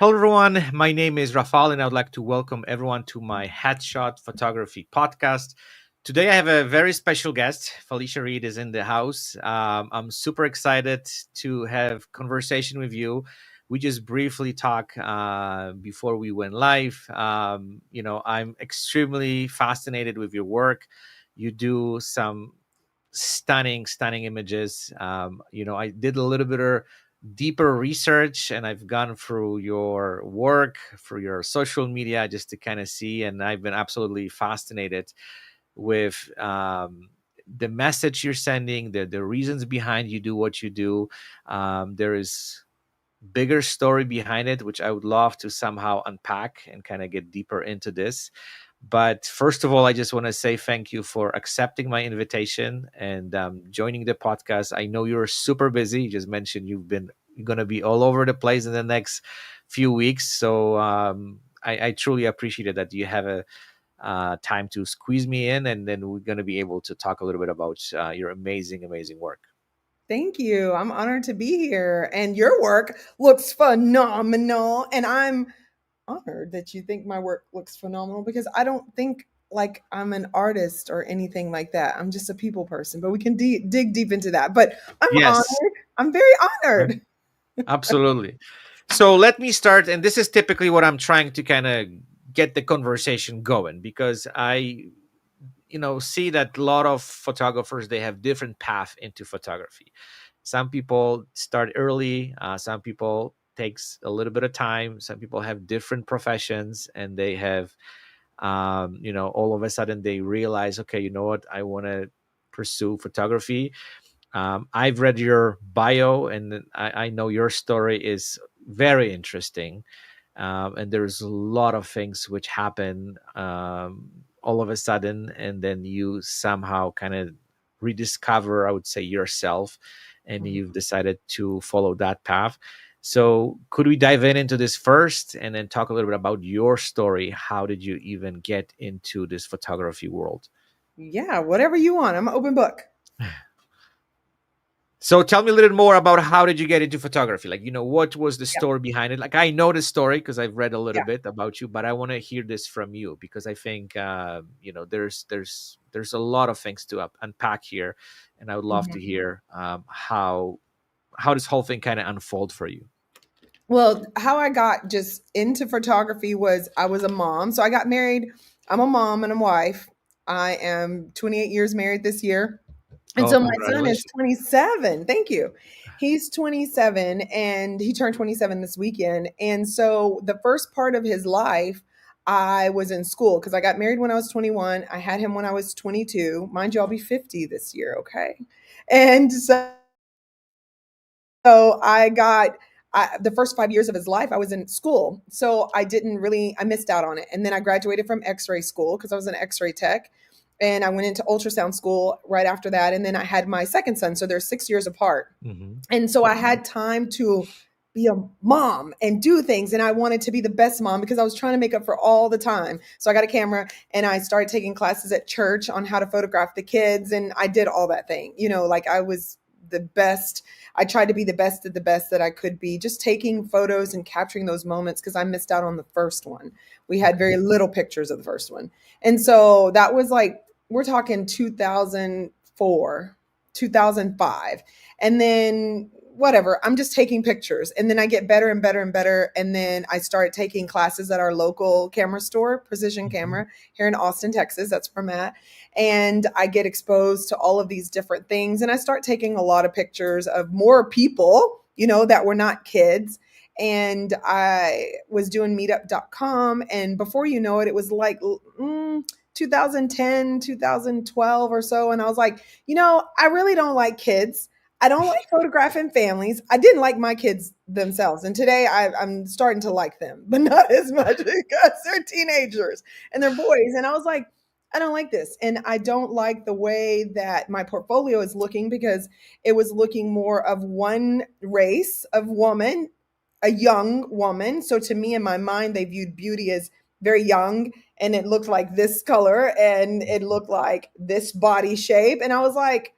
Hello, everyone. My name is Rafal, and I would like to welcome everyone to my Headshot Photography podcast. Today, I have a very special guest. Felicia Reed is in the house. I'm super excited to have conversation with you. We just briefly talk before we went live. I'm extremely fascinated with your work. You do some stunning images. I did a little bit of deeper research and I've gone through your work, through your social media, just to kind of see. And I've been absolutely fascinated with the message you're sending, the reasons behind you do what you do. There is bigger story behind it, which I would love to somehow unpack and kind of get deeper into this. But first of all, I just want to say thank you for accepting my invitation and joining the podcast. I know you're super busy. You just mentioned you're going to be all over the place in the next few weeks. So I truly appreciate it that you have a time to squeeze me in, and then we're going to be able to talk a little bit about your amazing work. Thank you. I'm honored to be here. And your work looks phenomenal. And I'm honored that you think my work looks phenomenal because I don't think like I'm an artist or anything like that. I'm just a people person, but we can dig deep into that. But I'm Yes. honored. I'm very honored. Absolutely. So let me start, and this is typically what I'm trying to kind of get the conversation going because I see that a lot of photographers they have different path into photography. Some people start early, some people takes a little bit of time, some people have different professions and they have all of a sudden they realize, okay, you know what, I want to pursue photography. I've read your bio, and I know your story is very interesting. And there's a lot of things which happen all of a sudden, and then you somehow kind of rediscover, I would say, yourself, and you've decided to follow that path. So, could we dive into this first, and then talk a little bit about your story? How did you even get into this photography world? Yeah, whatever you want. I'm an open book. So tell me a little more about how did you get into photography? Like, what was the Yeah. story behind it? Like, I know the story because I've read a little Yeah. bit about you, but I want to hear this from you because I think there's a lot of things to unpack here, and I would love to Mhm. hear how this whole thing kind of unfold for you. Well, how I got just into photography was I was a mom. So I got married. I'm a mom and a wife. I am 28 years married this year. And Oh, so my son is congratulations! 27. Thank you. He's 27 and he turned 27 this weekend. And so the first part of his life, I was in school because I got married when I was 21. I had him when I was 22. Mind you, I'll be 50 this year. Okay. And so the first 5 years of his life, I was in school. So I missed out on it. And then I graduated from x ray school because I was an x ray tech. And I went into ultrasound school right after that. And then I had my second son. So they're 6 years apart. Hmm. And so I had time to be a mom and do things. And I wanted to be the best mom because I was trying to make up for all the time. So I got a camera and I started taking classes at church on how to photograph the kids. And I did all that thing, like I was the best. I tried to be the best of the best that I could be, just taking photos and capturing those moments because I missed out on the first one. We had Okay. very little pictures of the first one. And so that was like, we're talking 2004, 2005. And then whatever, I'm just taking pictures. And then I get better and better and better. And then I start taking classes at our local camera store, Precision Hmm. Camera, here in Austin, Texas. That's where I'm at. And I get exposed to all of these different things. And I start taking a lot of pictures of more people, that were not kids. And I was doing meetup.com. And before you know it, it was like 2010, 2012 or so. And I was like, I really don't like kids. I don't like photographing families. I didn't like my kids themselves. And today I'm starting to like them, but not as much because they're teenagers and they're boys. And I was like, I don't like this. And I don't like the way that my portfolio is looking because it was looking more of one race of woman, a young woman. So to me, in my mind, they viewed beauty as very young and it looked like this color and it looked like this body shape. And I was like,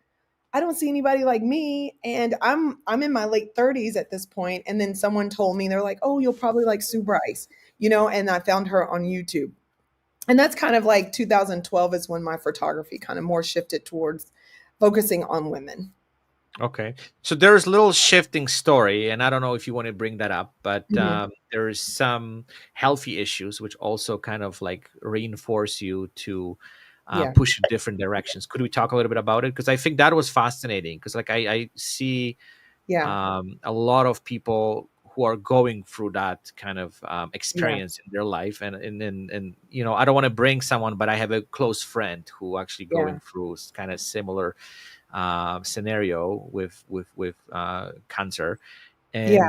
I don't see anybody like me. And I'm in my late 30s at this point. And then someone told me, they're like, oh, you'll probably like Sue Bryce, and I found her on YouTube. And that's kind of like 2012 is when my photography kind of more shifted towards focusing on women. Okay. So there's a little shifting story, and I don't know if you want to bring that up, but Mhm. there's some healthy issues which also kind of like reinforce you to Yeah. push in different directions. Could we talk a little bit about it? Because I think that was fascinating. Because like I see Yeah. a lot of people who are going through that kind of Yeah. experience in their life, and I don't want to bring someone, but I have a close friend who actually Yeah. going through kind of similar scenario with cancer, Yeah.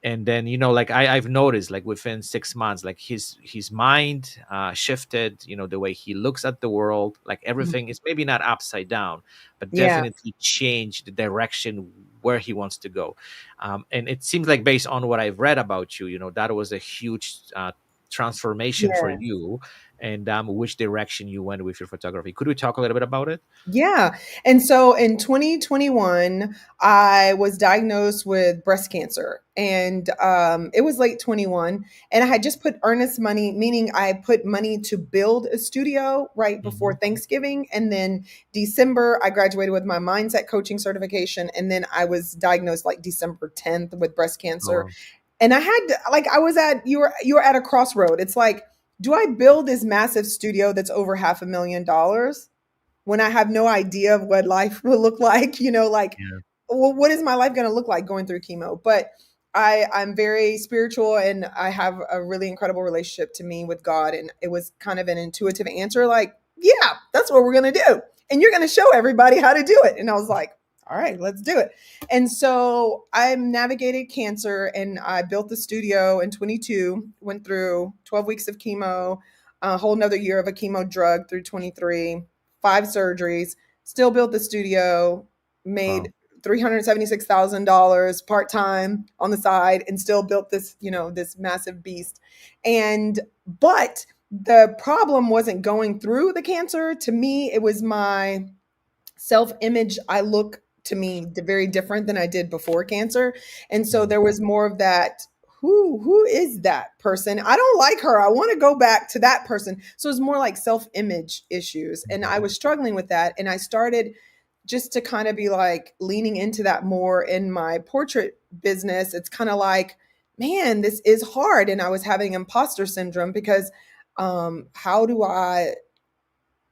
and then like I've noticed like within 6 months like his mind shifted, the way he looks at the world, like everything is maybe not upside down, but Yeah. definitely changed the direction where he wants to go. And it seems like based on what I've read about you, that was a huge transformation for Yeah. you, and which direction you went with your photography. Could we talk a little bit about it? Yeah. And so in 2021, I was diagnosed with breast cancer. And it was late 21. And I had just put earnest money, meaning I put money to build a studio right before Hmm. Thanksgiving. And then December, I graduated with my mindset coaching certification. And then I was diagnosed like December 10th with breast cancer. Oh, And I had like I was at you were at a crossroad. It's like, do I build this massive studio that's over $500,000 when I have no idea of what life will look like? Like, yeah. well, what is my life going to look like going through chemo? But I'm very spiritual, and I have a really incredible relationship to me with God. And it was kind of an intuitive answer, like, yeah, that's what we're going to do. And you're going to show everybody how to do it. And I was like, all right, let's do it. And so I navigated cancer, and I built the studio in 22, went through 12 weeks of chemo, a whole nother year of a chemo drug through 23, 5 surgeries, still built the studio, made Wow. $376,000 part time on the side, and still built this massive beast. And but the problem wasn't going through the cancer. To me, it was my self image. I look to me very different than I did before cancer. And so Mhm. there was more of that. Who is that person? I don't like her. I want to go back to that person. So it's more like self image issues. And I Mhm. was struggling with that. And I started just to kind of be like leaning into that more in my portrait business. It's kind of like, man, this is hard. And I was having imposter syndrome because how do I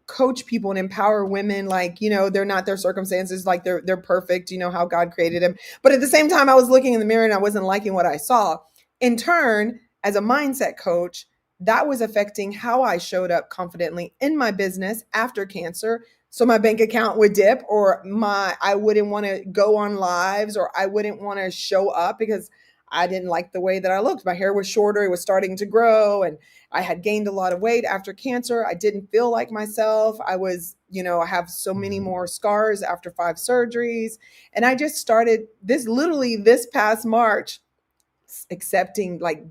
coach people and empower women like, they're not their circumstances, like they're perfect, how God created them. But at the same time, I was looking in the mirror and I wasn't liking what I saw. In turn, as a mindset coach, that was affecting how I showed up confidently in my business after cancer. So my bank account would dip, or my I wouldn't want to go on lives, or I wouldn't want to show up because I didn't like the way that I looked. My hair was shorter, it was starting to grow, and I had gained a lot of weight after cancer. I didn't feel like myself. I have so many Mhm. more scars after 5 surgeries. And I just started this literally this past March, accepting like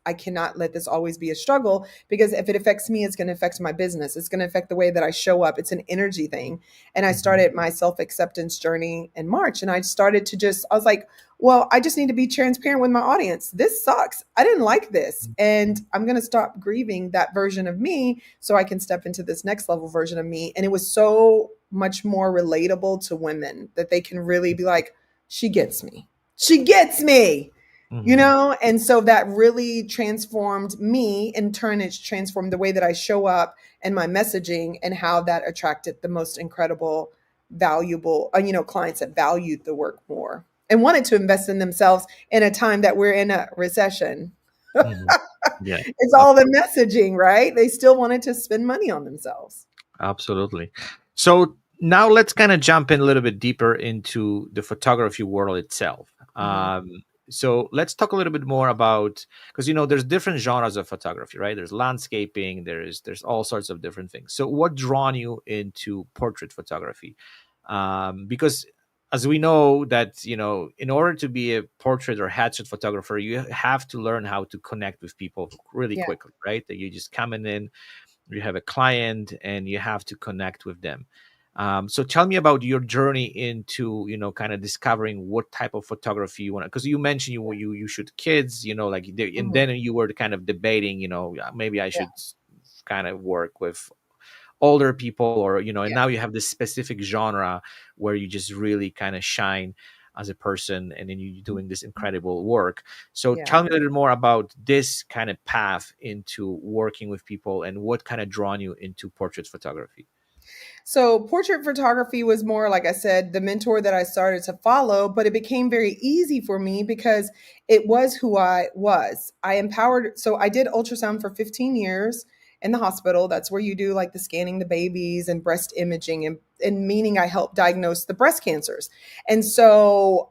I cannot let this always be a struggle, because if it affects me, it's going to affect my business, it's going to affect the way that I show up. It's an energy thing. And I Mhm. started my self-acceptance journey in March, and I was like, well, I just need to be transparent with my audience. This sucks. I didn't like this, and I'm going to stop grieving that version of me so I can step into this next level version of me. And it was so much more relatable to women that they can really be like, she gets me, she gets me, Mhm. and so that really transformed me. In turn, it's transformed the way that I show up and my messaging, and how that attracted the most incredible, valuable, clients that valued the work more and wanted to invest in themselves in a time that we're in a recession. Mhm. Yeah, It's all the messaging, right? They still wanted to spend money on themselves. absolutely. So now let's kind of jump in a little bit deeper into the photography world itself. Mhm. So let's talk a little bit more about, because there's different genres of photography, right? There's landscaping, there's all sorts of different things. So what drawn you into portrait photography? Because as we know that in order to be a portrait or headshot photographer, you have to learn how to connect with people really Yeah. quickly, right? That you just coming in, you have a client and you have to connect with them. So tell me about your journey into, kind of discovering what type of photography you want, because you mentioned you shoot kids, and Mhm. then you were kind of debating, maybe I Yeah, should kind of work with older people, or and yeah, now you have this specific genre where you just really kind of shine as a person, and then you're doing this incredible work. So yeah. tell me a little more about this kind of path into working with people, and what kind of drawn you into portrait photography. So, portrait photography was more, like I said, the mentor that I started to follow, but it became very easy for me because it was who I was. I empowered, so I did ultrasound for 15 years in the hospital. That's where you do like the scanning the babies and breast imaging, and meaning I helped diagnose the breast cancers. And so,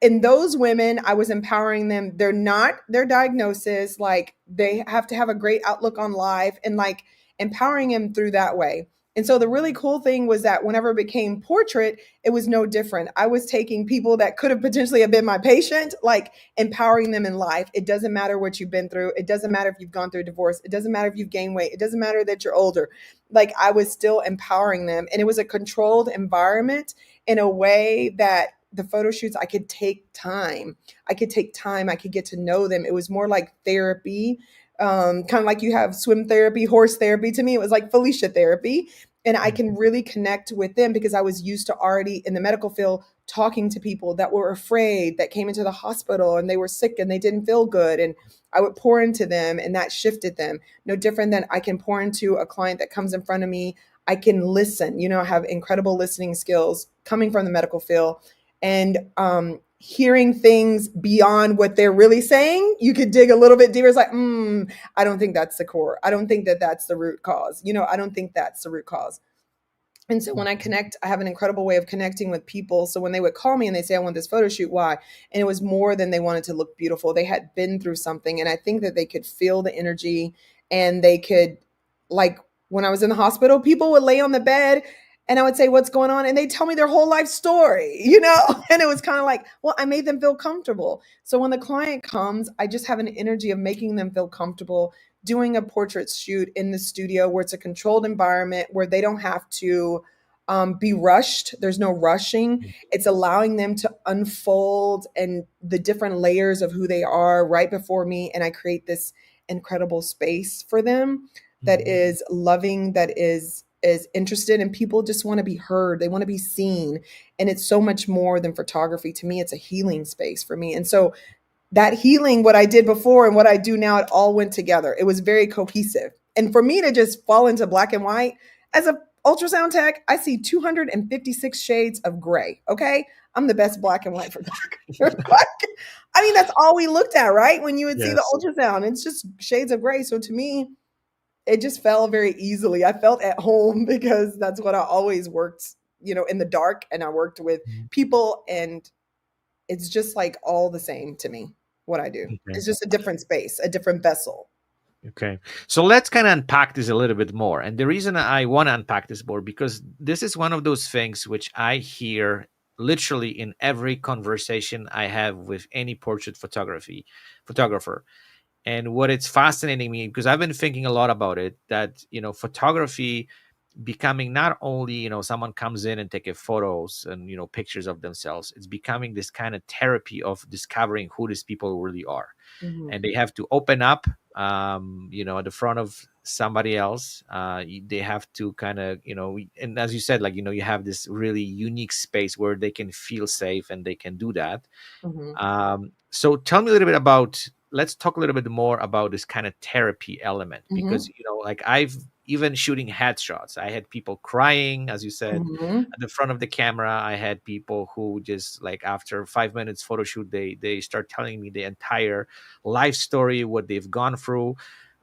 in those women, I was empowering them. They're not their diagnosis, like they have to have a great outlook on life, and like empowering them through that way. And so the really cool thing was that whenever it became portrait, it was no different. I was taking people that could have potentially have been my patient, like empowering them in life. It doesn't matter what you've been through. It doesn't matter if you've gone through a divorce. It doesn't matter if you've gained weight. It doesn't matter that you're older. Like I was still empowering them. And it was a controlled environment in a way that the photo shoots, I could take time. I could take time. I could get to know them. It was more like therapy, kind of like you have swim therapy, horse therapy. To me, it was like Felicia therapy, and I can really connect with them because I was used to already in the medical field talking to people that were afraid, that came into the hospital and they were sick and they didn't feel good, and I would pour into them and that shifted them. No different than I can pour into a client that comes in front of me. I can listen, I have incredible listening skills coming from the medical field, and hearing things beyond what they're really saying. You could dig a little bit deeper. It's like, I don't think that's the core. I don't think that that's the root cause. I don't think that's the root cause. And so when I connect, I have an incredible way of connecting with people. So when they would call me and they say, I want this photo shoot, why? And it was more than they wanted to look beautiful. They had been through something. And I think that they could feel the energy, and they could, like, when I was in the hospital, people would lay on the bed and I would say, what's going on? And they tell me their whole life story, And it was kind of like, well, I made them feel comfortable. So when the client comes, I just have an energy of making them feel comfortable, doing a portrait shoot in the studio where it's a controlled environment where they don't have to be rushed. There's no rushing. It's allowing them to unfold and the different layers of who they are right before me. And I create this incredible space for them that Mhm. is loving, that is interested, and people just want to be heard. They want to be seen. And it's so much more than photography. To me, it's a healing space for me. And so that healing, what I did before and what I do now, it all went together. It was very cohesive. And for me to just fall into black and white as a ultrasound tech, I see 256 shades of gray. Okay. I'm the best black and white photographer. I mean, that's all we looked at, right? When you would see the Yes. ultrasound, it's just shades of gray. So to me, it just fell very easily. I felt at home because that's what I always worked, in the dark, and I worked with Mhm. people, and it's just like all the same to me what I do. Okay. It's just a different space, a different vessel. Okay. So let's kind of unpack this a little bit more. And the reason I want to unpack this more, because this is one of those things which I hear literally in every conversation I have with any portrait photographer. And what it's fascinating me, because I've been thinking a lot about it, that photography becoming not only someone comes in and take photos and pictures of themselves. It's becoming this kind of therapy of discovering who these people really are, Mhm, and they have to open up, at the front of somebody else. They have to kind of, and as you said, like, you have this really unique space where they can feel safe and they can do that. mhm, So tell me a little bit about, let's talk a little bit more about this kind of therapy element, because mhm, like, I've even shooting headshots, I had people crying, as you said, mhm. at the front of the camera. I had people who just, like, after 5 minutes photo shoot, they start telling me the entire life story, what they've gone through.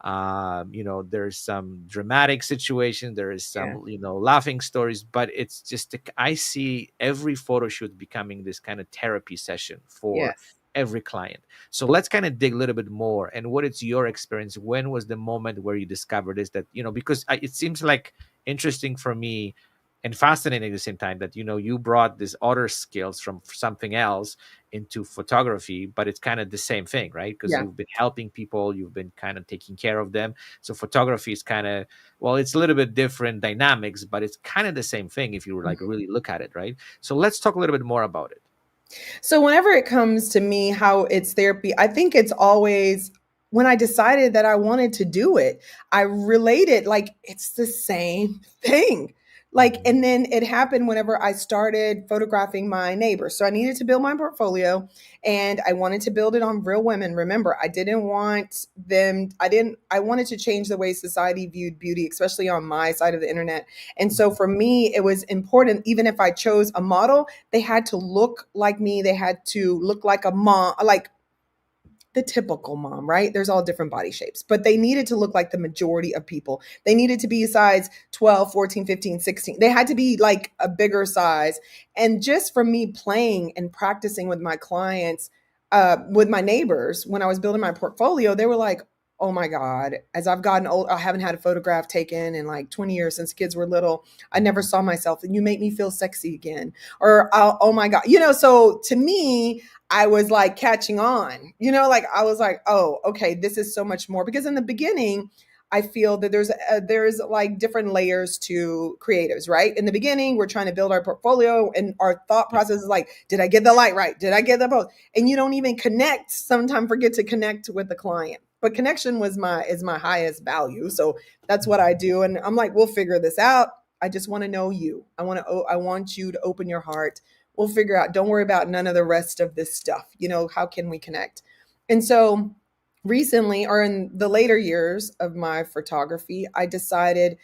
There's some dramatic situation, there is Yeah. some laughing stories, but it's just, I see every photo shoot becoming this kind of therapy session for Yes. every client. So let's kind of dig a little bit more, and what is your experience? When was the moment where you discovered this, that because it seems like interesting for me, and fascinating at the same time that you brought these other skills from something else into photography, but it's kind of the same thing, right? Because Yeah. you've been helping people, you've been kind of taking care of them. So photography is kind of, well, it's a little bit different dynamics, but it's kind of the same thing if you like really look at it, right? So let's talk a little bit more about it. So whenever it comes to me, how it's therapy, I think it's always when I decided that I wanted to do it, I related like it's the same thing. Like, Mhm. and then it happened whenever I started photographing my neighbors. So I needed to build my portfolio and I wanted to build it on real women. Remember, I didn't want them, I wanted to change the way society viewed beauty, especially on my side of the internet. And so Mhm. for me, it was important, even if I chose a model, they had to look like me. They had to look like a mom, like the typical mom, right? There's all different body shapes, but they needed to look like the majority of people. They needed to be size 12, 14, 15, 16. They had to be like a bigger size. And just from me playing and practicing with my clients, with my neighbors, when I was building my portfolio, they were like, oh my God, as I've gotten old, I haven't had a photograph taken in like 20 years since kids were little. I never saw myself and you make me feel sexy again. Or, oh my God, so to me, I was like catching on, like I was like, oh, okay, this is so much more. Because in the beginning, I feel that there's like different layers to creatives, right? In the beginning, we're trying to build our portfolio, and our thought Yeah. process is like, did I get the light right? Did I get the post? And you don't even connect. Sometimes forget to connect with the client. But connection is my highest value, so that's what I Mhm. do. And I'm like, we'll figure this out. I just want to know you. I want you to open your heart. We'll figure out. Don't worry about none of the rest of this stuff. How can we connect? And so recently, or in the later years of my photography, I decided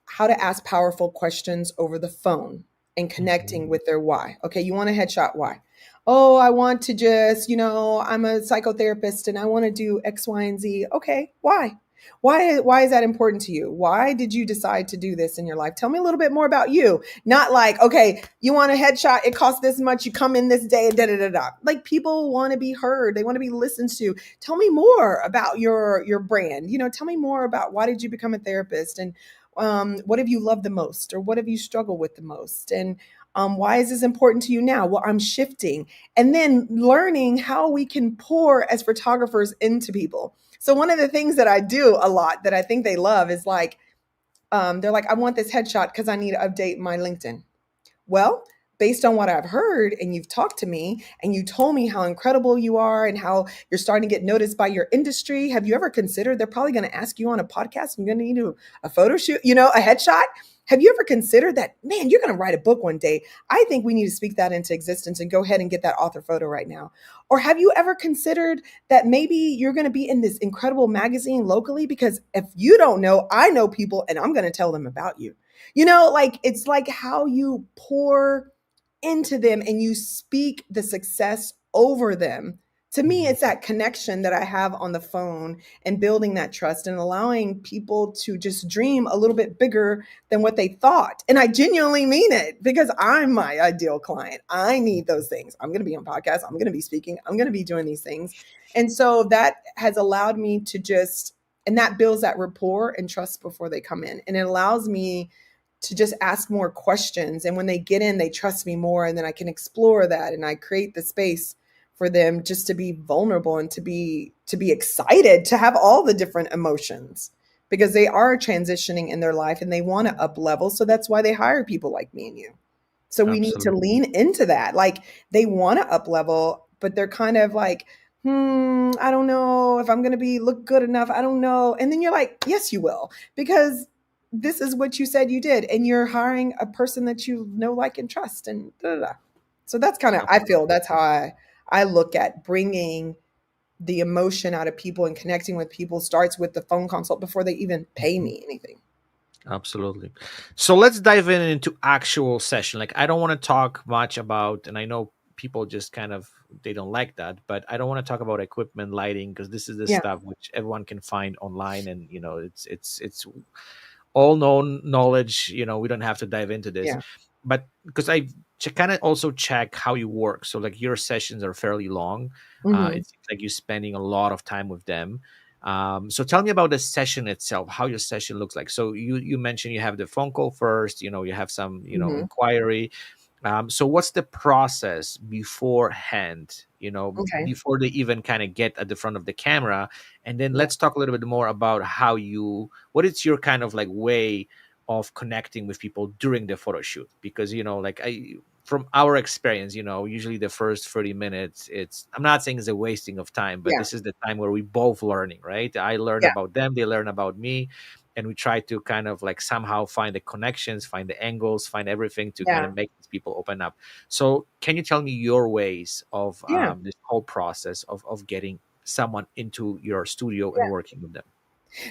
how to ask powerful questions over the phone and connecting Mhm. with their why. Okay, you want a headshot, why? Oh, I want to just, I'm a psychotherapist and I want to do X, Y, and Z. Okay, why? Why is that important to you? Why did you decide to do this in your life? Tell me a little bit more about you. Not like, okay, you want a headshot, it costs this much, you come in this day, and da da da da. Like people want to be heard, they want to be listened to. Tell me more about your brand. Tell me more about why did you become a therapist, and what have you loved the most, or what have you struggled with the most, and why is this important to you now? Well, I'm shifting, and then learning how we can pour as photographers into people. So one of the things that I do a lot that I think they love is like, they're like, I want this headshot because I need to update my LinkedIn. Well, based on what I've heard, and you've talked to me and you told me how incredible you are and how you're starting to get noticed by your industry, have you ever considered they're probably going to ask you on a podcast and you're going to need a photo shoot, a headshot? Have you ever considered that, man, you're going to write a book one day? I think we need to speak that into existence and go ahead and get that author photo right now. Or have you ever considered that maybe you're going to be in this incredible magazine locally? Because if you don't know, I know people and I'm going to tell them about you. Like it's like how you pour into them and you speak the success over them. To me, Mhm. it's that connection that I have on the phone and building that trust and allowing people to just dream a little bit bigger than what they thought. And I genuinely mean it because I'm my ideal client. I need those things. I'm going to be on podcasts. I'm going to be speaking. I'm going to be doing these things. And so that has allowed me to just, and that builds that rapport and trust before they come in. And it allows me to just ask more questions. And when they get in, they trust me more. And then I can explore that and I create the space for them just to be vulnerable and to be excited, to have all the different emotions because they are transitioning in their life and they want to up level. So that's why they hire people like me and you. So we need to Absolutely. lean into that. Like they want to up level, but they're kind of like, I don't know if I'm going to be look good enough. I don't know. And then you're like, yes, you will, because this is what you said you did. And you're hiring a person that you know, like, and trust, and da, da, da. So that's kind of, I feel Absolutely. that's how I look at bringing the emotion out of people and connecting with people starts with the phone consult before they even pay Mhm. me anything. Absolutely. So let's dive in into actual session. Like I don't want to talk much about, and I know people just kind of they don't like that, but I don't want to talk about equipment, lighting, because this is the Yeah. stuff which everyone can find online, and it's all known knowledge. We don't have to dive into this, Yeah. but because I kind of also check how you work. So like your sessions are fairly long. Hmm. It seems like you're spending a lot of time with them. So tell me about the session itself, how your session looks like. So you mentioned you have the phone call first, you have some Hmm. inquiry. So what's the process beforehand, Okay. before they even kind of get at the front of the camera? And then Yeah. let's talk a little bit more about what is your kind of like way of connecting with people during the photo shoot? Because, like from our experience, usually the first 30 minutes, I'm not saying it's a wasting of time, but Yeah. this is the time where we both learning, right? I learn Yeah. about them, they learn about me, and we try to kind of like somehow find the connections, find the angles, find everything to kind Yeah. of make these people open up. So can you tell me your ways of Yeah. this whole process of getting someone into your studio and Yeah. working with them?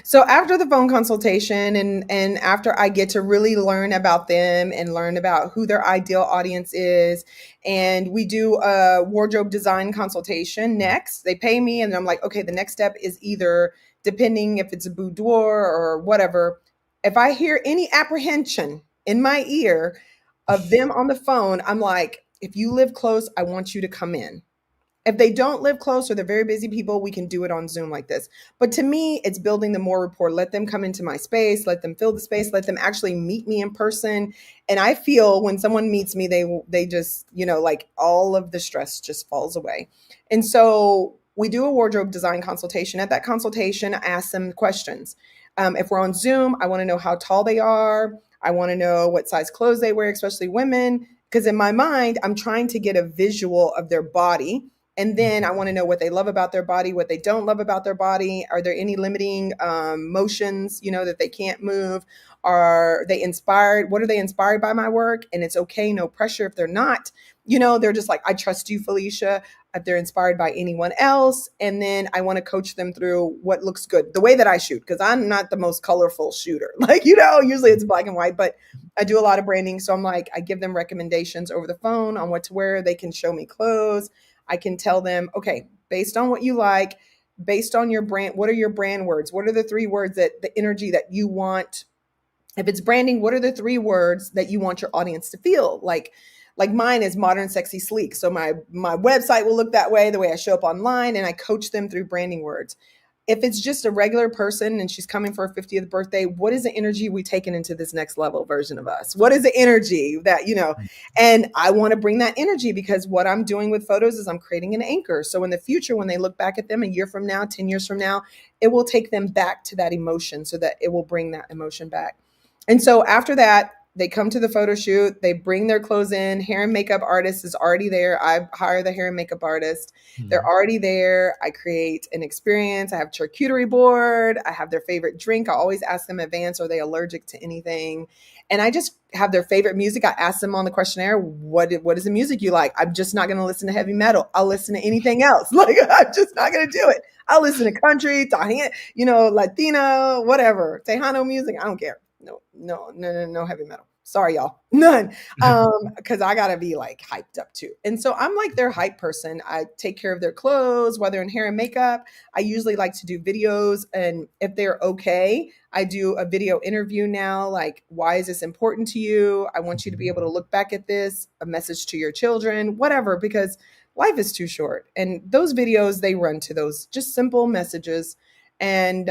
So after the phone consultation and after I get to really learn about them and learn about who their ideal audience is, and we do a wardrobe design consultation next, they pay me and I'm like, okay, the next step is either, depending if it's a boudoir or whatever, if I hear any apprehension in my ear of them on the phone, I'm like, if you live close, I want you to come in. If they don't live close or they're very busy people, we can do it on Zoom like this. But to me, it's building the more rapport. Let them come into my space, let them fill the space, let them actually meet me in person. And I feel when someone meets me, they just, like all of the stress just falls away. And so we do a wardrobe design consultation. At that consultation, I ask them questions. If we're on Zoom, I want to know how tall they are. I want to know what size clothes they wear, especially women, because in my mind, I'm trying to get a visual of their body, and then I want to know what they love about their body, what they don't love about their body. Are there any limiting motions, that they can't move? Are they inspired? What are they inspired by my work? And it's okay, no pressure if they're not. They're just like, I trust you, Felicia. If they're inspired by anyone else. And then I want to coach them through what looks good, the way that I shoot, because I'm not the most colorful shooter. Like, usually it's black and white, but I do a lot of branding. So I'm like, I give them recommendations over the phone on what to wear. They can show me clothes. I can tell them, okay, based on what you like, based on your brand, what are your brand words? What are the three words that the energy that you want? If it's branding, what are the three words that you want your audience to feel? Like mine is modern, sexy, sleek. So my website will look that way, the way I show up online, and I coach them through branding words. If it's just a regular person and she's coming for her 50th birthday, what is the energy we taking into this next level version of us? What is the energy that, and I want to bring that energy, because what I'm doing with photos is I'm creating an anchor. So in the future, when they look back at them a year from now, 10 years from now, it will take them back to that emotion, so that it will bring that emotion back. And so after that, they come to the photo shoot, they bring their clothes in, hair and makeup artist is already there. I hire the hair and makeup artist. They're Mhm. already there. I create an experience. I have charcuterie board. I have their favorite drink. I always ask them in advance, are they allergic to anything? And I just have their favorite music. I ask them on the questionnaire, what is the music you like? I'm just not going to listen to heavy metal. I'll listen to anything else. Like, I'm just not going to do it. I'll listen to country, Latino, whatever, Tejano music. I don't care. No, no, no, no, no heavy metal. Sorry, y'all. None. Because I gotta be like hyped up too. And so I'm like their hype person. I take care of their clothes, whether in hair and makeup. I usually like to do videos, and if they're okay, I do a video interview now. Like, why is this important to you? I want you to be able to look back at this, a message to your children, whatever, because life is too short. And those videos, they run to those just simple messages. And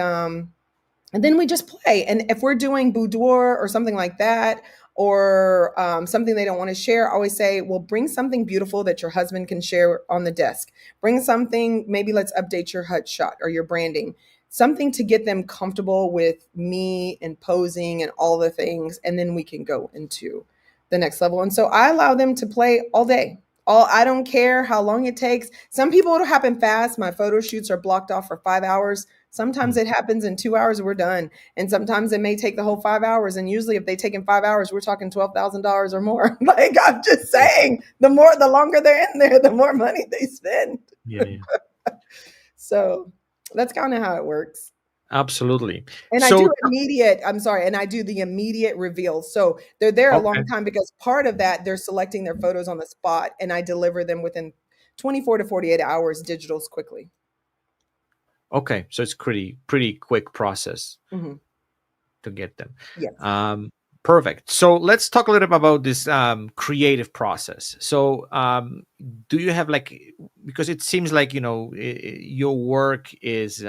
then we just play. And if we're doing boudoir or something like that, or something they don't want to share, I always say, well, bring something beautiful that your husband can share on the desk. Bring something, maybe let's update your hut shot or your branding, something to get them comfortable with me and posing and all the things. And then we can go into the next level. And so I allow them to play all day. I don't care how long it takes. Some people, it'll happen fast. My photo shoots are blocked off for 5 hours. Sometimes it happens in 2 hours, we're done. And sometimes it may take the whole 5 hours. And usually if they take in 5 hours, we're talking $12,000 or more. Like, I'm just Yeah, saying, the longer they're in there, the more money they spend. yeah, yeah. So that's kind of how it works. Absolutely. And I So, do I'm sorry, and I do the immediate reveal. So they're there a okay. long time, because part of that, they're selecting their photos on the spot, and I deliver them within 24 to 48 hours, digitals quickly. Okay, so it's pretty quick process Hmm. to get them. Yes. Um, Perfect. So let's talk a little bit about this creative process. So, do you have like, because it seems like your work is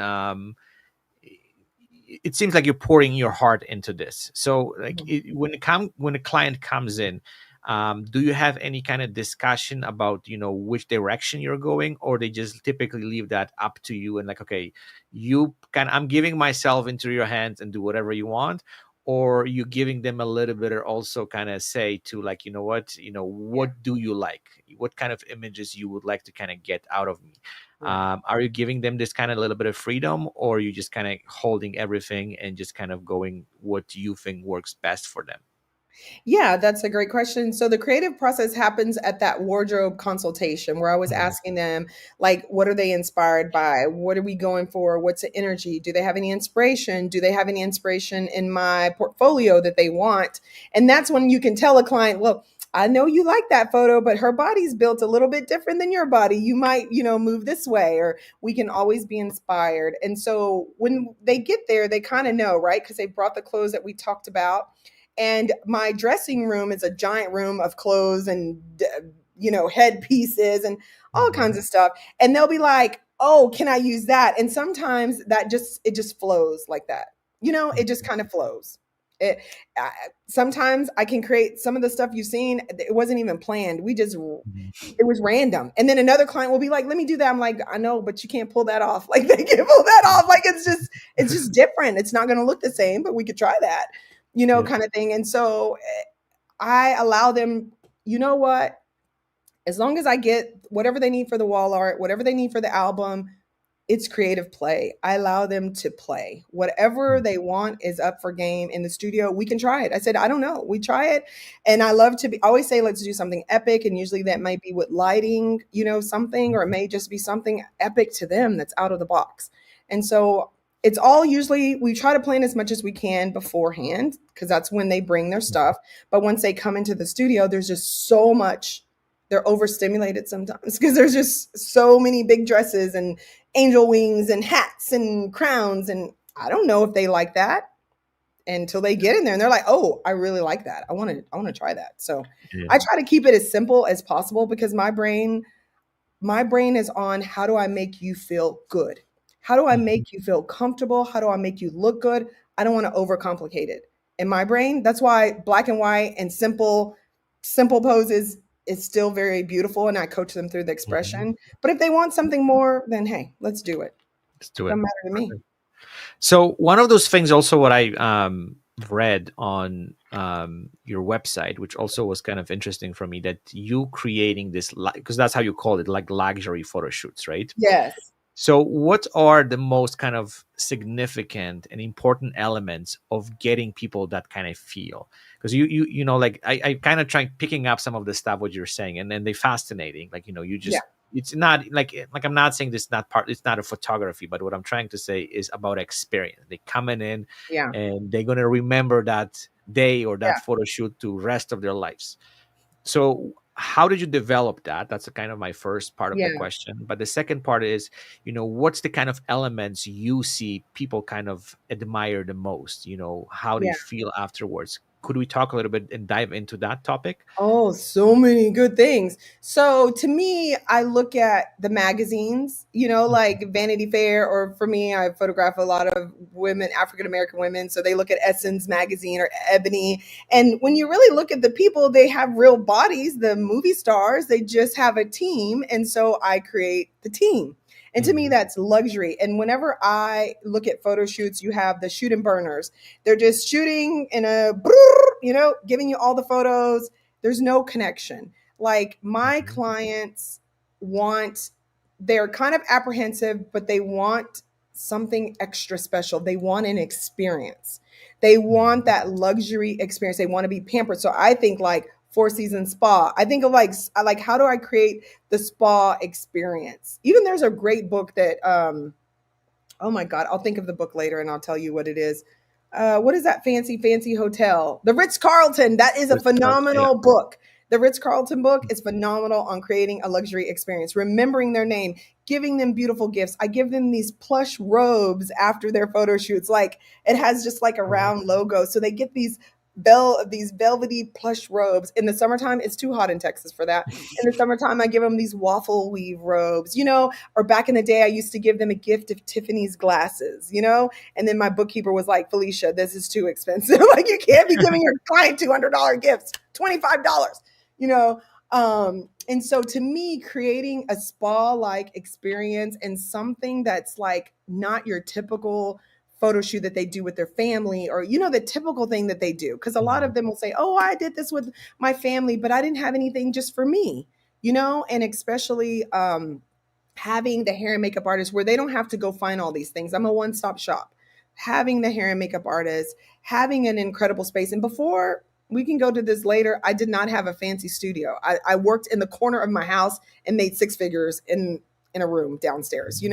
it seems like you're pouring your heart into this. So like Mhm. when a client comes in, do you have any kind of discussion about, which direction you're going, or they just typically leave that up to you and like, okay, I'm giving myself into your hands and do whatever you want, or you giving them a little bit or also kind of say to like, Yeah, what do you like, what kind of images you would like to kind of get out of me? yeah. Are you giving them this kind of little bit of freedom, or are you just kind of holding everything and just kind of going what you think works best for them? Yeah, that's a great question. So the creative process happens at that wardrobe consultation where I was Mhm, asking them, like, what are they inspired by? What are we going for? What's the energy? Do they have any inspiration? Do they have any inspiration in my portfolio that they want? And that's when you can tell a client, well, I know you like that photo, but her body's built a little bit different than your body. You might, move this way, or we can always be inspired. And so when they get there, they kind of know, right? Because they brought the clothes that we talked about, and my dressing room is a giant room of clothes and headpieces and all mhm, kinds of stuff. And they'll be like, oh, can I use that? And sometimes it just flows like that. It just mhm, kind of flows. it I, Sometimes I can create some of the stuff you've seen. It wasn't even planned. mhm. It was random. And then another client will be like, let me do that. I'm like, I know, but you can't pull that off. Like, they can pull that off. Like, it's just different. It's not going to look the same, but we could try that, Yeah. kind of thing. And so I allow them, you know what, as long as I get whatever they need for the wall art, whatever they need for the album, it's creative play. I allow them to play. Whatever Mhm, they want is up for game in the studio. We can try it. I said, I don't know. We try it. And I love to I always say, let's do something epic. And usually that might be with lighting, something, or it may just be something epic to them that's out of the box. And so it's all usually, we try to plan as much as we can beforehand because that's when they bring their mhm, stuff. But once they come into the studio, there's just so much. They're overstimulated sometimes because there's just so many big dresses and angel wings and hats and crowns, and I don't know if they like that until they get in there and they're like, oh, I really like that. I want to try that. So yeah. I try to keep it as simple as possible because my brain is on, how do I make you feel good? How do I Mhm, make you feel comfortable? How do I make you look good? I don't want to overcomplicate it. In my brain, that's why black and white and simple poses is still very beautiful, and I coach them through the mhm. expression. But if they want something more, then hey, let's do it. Let's do it. Doesn't matter to me. So one of those things also what I read on your website, which also was kind of interesting for me, that you creating this, because that's how you call it, like luxury photo shoots, right? Yes. So what are the most kind of significant and important elements of getting people that kind of feel? Because like I kind of try picking up some of the stuff what you're saying, and then they fascinating. Like, you Yeah. just, it's not like I'm not saying this is not part, it's not a photography, but what I'm trying to say is about experience. They coming in Yeah. and they're gonna remember that day or Yeah. that photo shoot to rest of their lives. So how did you develop that? That's a kind of my first part of the Yeah. question. But the second part is, what's the kind of elements you see people kind of admire the most? How they Yeah. feel afterwards. Could we talk a little bit and dive into that topic? Oh, so many good things. So to me, I look at the magazines, like Vanity Fair, or for me, I photograph a lot of women, African American women. So they look at Essence magazine or Ebony. And when you really look at the people, they have real bodies, the movie stars, they just have a team. And so I create the team. And to me, Mhm, that's luxury. And whenever I look at photo shoots, you have the shoot and burners. They're just shooting in a, giving you all the photos. There's no connection. Like, my mhm, clients want, they're kind of apprehensive, but they want something extra special. They want an experience. They want mhm, that luxury experience. They want to be pampered. So I think like Four Seasons Spa. I think of like how do I create the spa experience? Even there's a great book that oh my God, I'll think of the book later and I'll tell you what it is. What is that fancy hotel? The Ritz Carlton. That is a Let's start. Yeah. phenomenal book. The Ritz Carlton book is phenomenal on creating a luxury experience, remembering their name, giving them beautiful gifts. I give them these plush robes after their photo shoots. Like, it has just like a Oh, round logo. So they get these these velvety plush robes. In the summertime, it's too hot in Texas for that. In the summertime, I give them these waffle weave robes, or back in the day, I used to give them a gift of Tiffany's glasses, and then my bookkeeper was like, Felicia, this is too expensive. Like, you can't be giving your client $200 gifts, $25, you know? And so to me, creating a spa like experience and something that's like not your typical photo shoot that they do with their family, or the typical thing that they do, because a lot of Mhm. them will say, oh, I did this with my family, but I didn't have anything just for me, and especially having the hair and makeup artist where they don't have to go find all these things. I'm a one-stop shop. Having the hair and makeup artist, having an incredible space. And before, we can go to this later, I did not have a fancy studio. I worked in the corner of my house and made six figures in a room downstairs,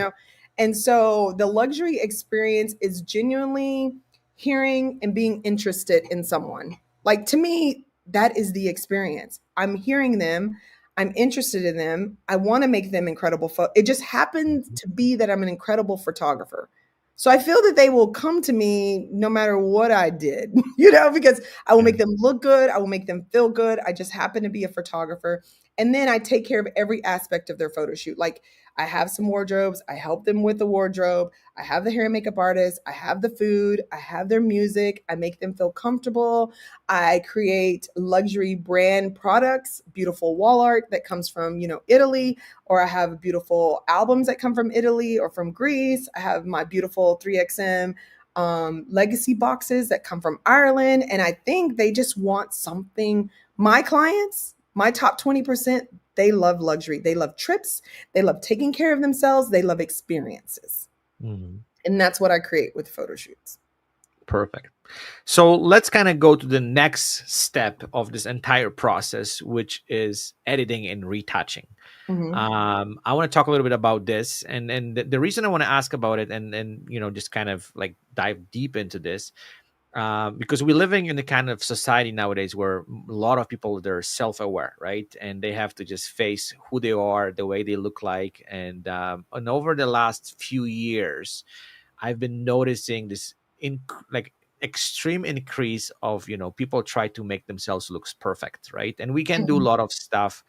And so the luxury experience is genuinely hearing and being interested in someone. Like, to me, that is the experience. I'm hearing them, I'm interested in them. I want to make them incredible. It just happens Mhm. to be that I'm an incredible photographer. So I feel that they will come to me no matter what I did, because I will Yeah. make them look good. I will make them feel good. I just happen to be a photographer. And then I take care of every aspect of their photo shoot. Like, I have some wardrobes. I help them with the wardrobe. I have the hair and makeup artist. I have the food. I have their music. I make them feel comfortable. I create luxury brand products, beautiful wall art that comes from, Italy, or I have beautiful albums that come from Italy or from Greece. I have my beautiful 3XM legacy boxes that come from Ireland. And I think they just want something. My clients, my top 20%, they love luxury. They love trips. They love taking care of themselves. They love experiences. Mhm. And that's what I create with photo shoots. Perfect. So let's kind of go to the next step of this entire process, which is editing and retouching. Hmm. I want to talk a little bit about this, and the reason I want to ask about it, and just kind of like dive deep into this, because we're living in the kind of society nowadays where a lot of people, they're self-aware, right, and they have to just face who they are, the way they look like, and over the last few years, I've been noticing this in like extreme increase of people try to make themselves looks perfect, right, and we can do a Hmm. lot of stuff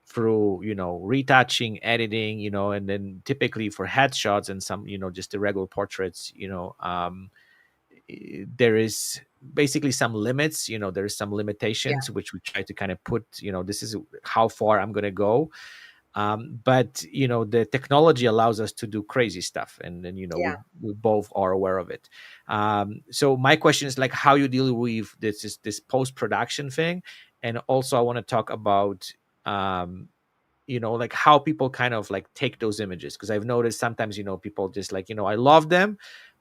through retouching, editing, and then typically for headshots and some just the regular portraits, there is basically some limits, there's some Yeah. limitations which we try to kind of put, this is how far I'm going to go. But the technology allows us to do crazy stuff, and then Yeah. we both are aware of it. So my question is like how you deal with this post-production thing, and also I want to talk about um, like how people kind of like take those images, because I've noticed sometimes people just like I love them,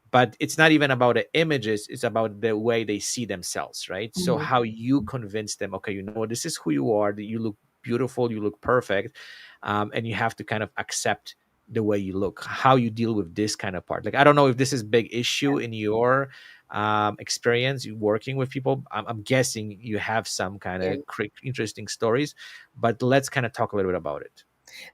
but it's not even about the images, it's about the way they see themselves, right? So Mhm. how you convince them, okay, this is who you are, that you look beautiful, you look perfect, and you have to kind of accept the way you look, how you deal with this kind of part. Like, I don't know if this is big issue in your experience you working with people. I'm guessing you have some kind Yeah. of interesting stories, but let's kind of talk a little bit about it.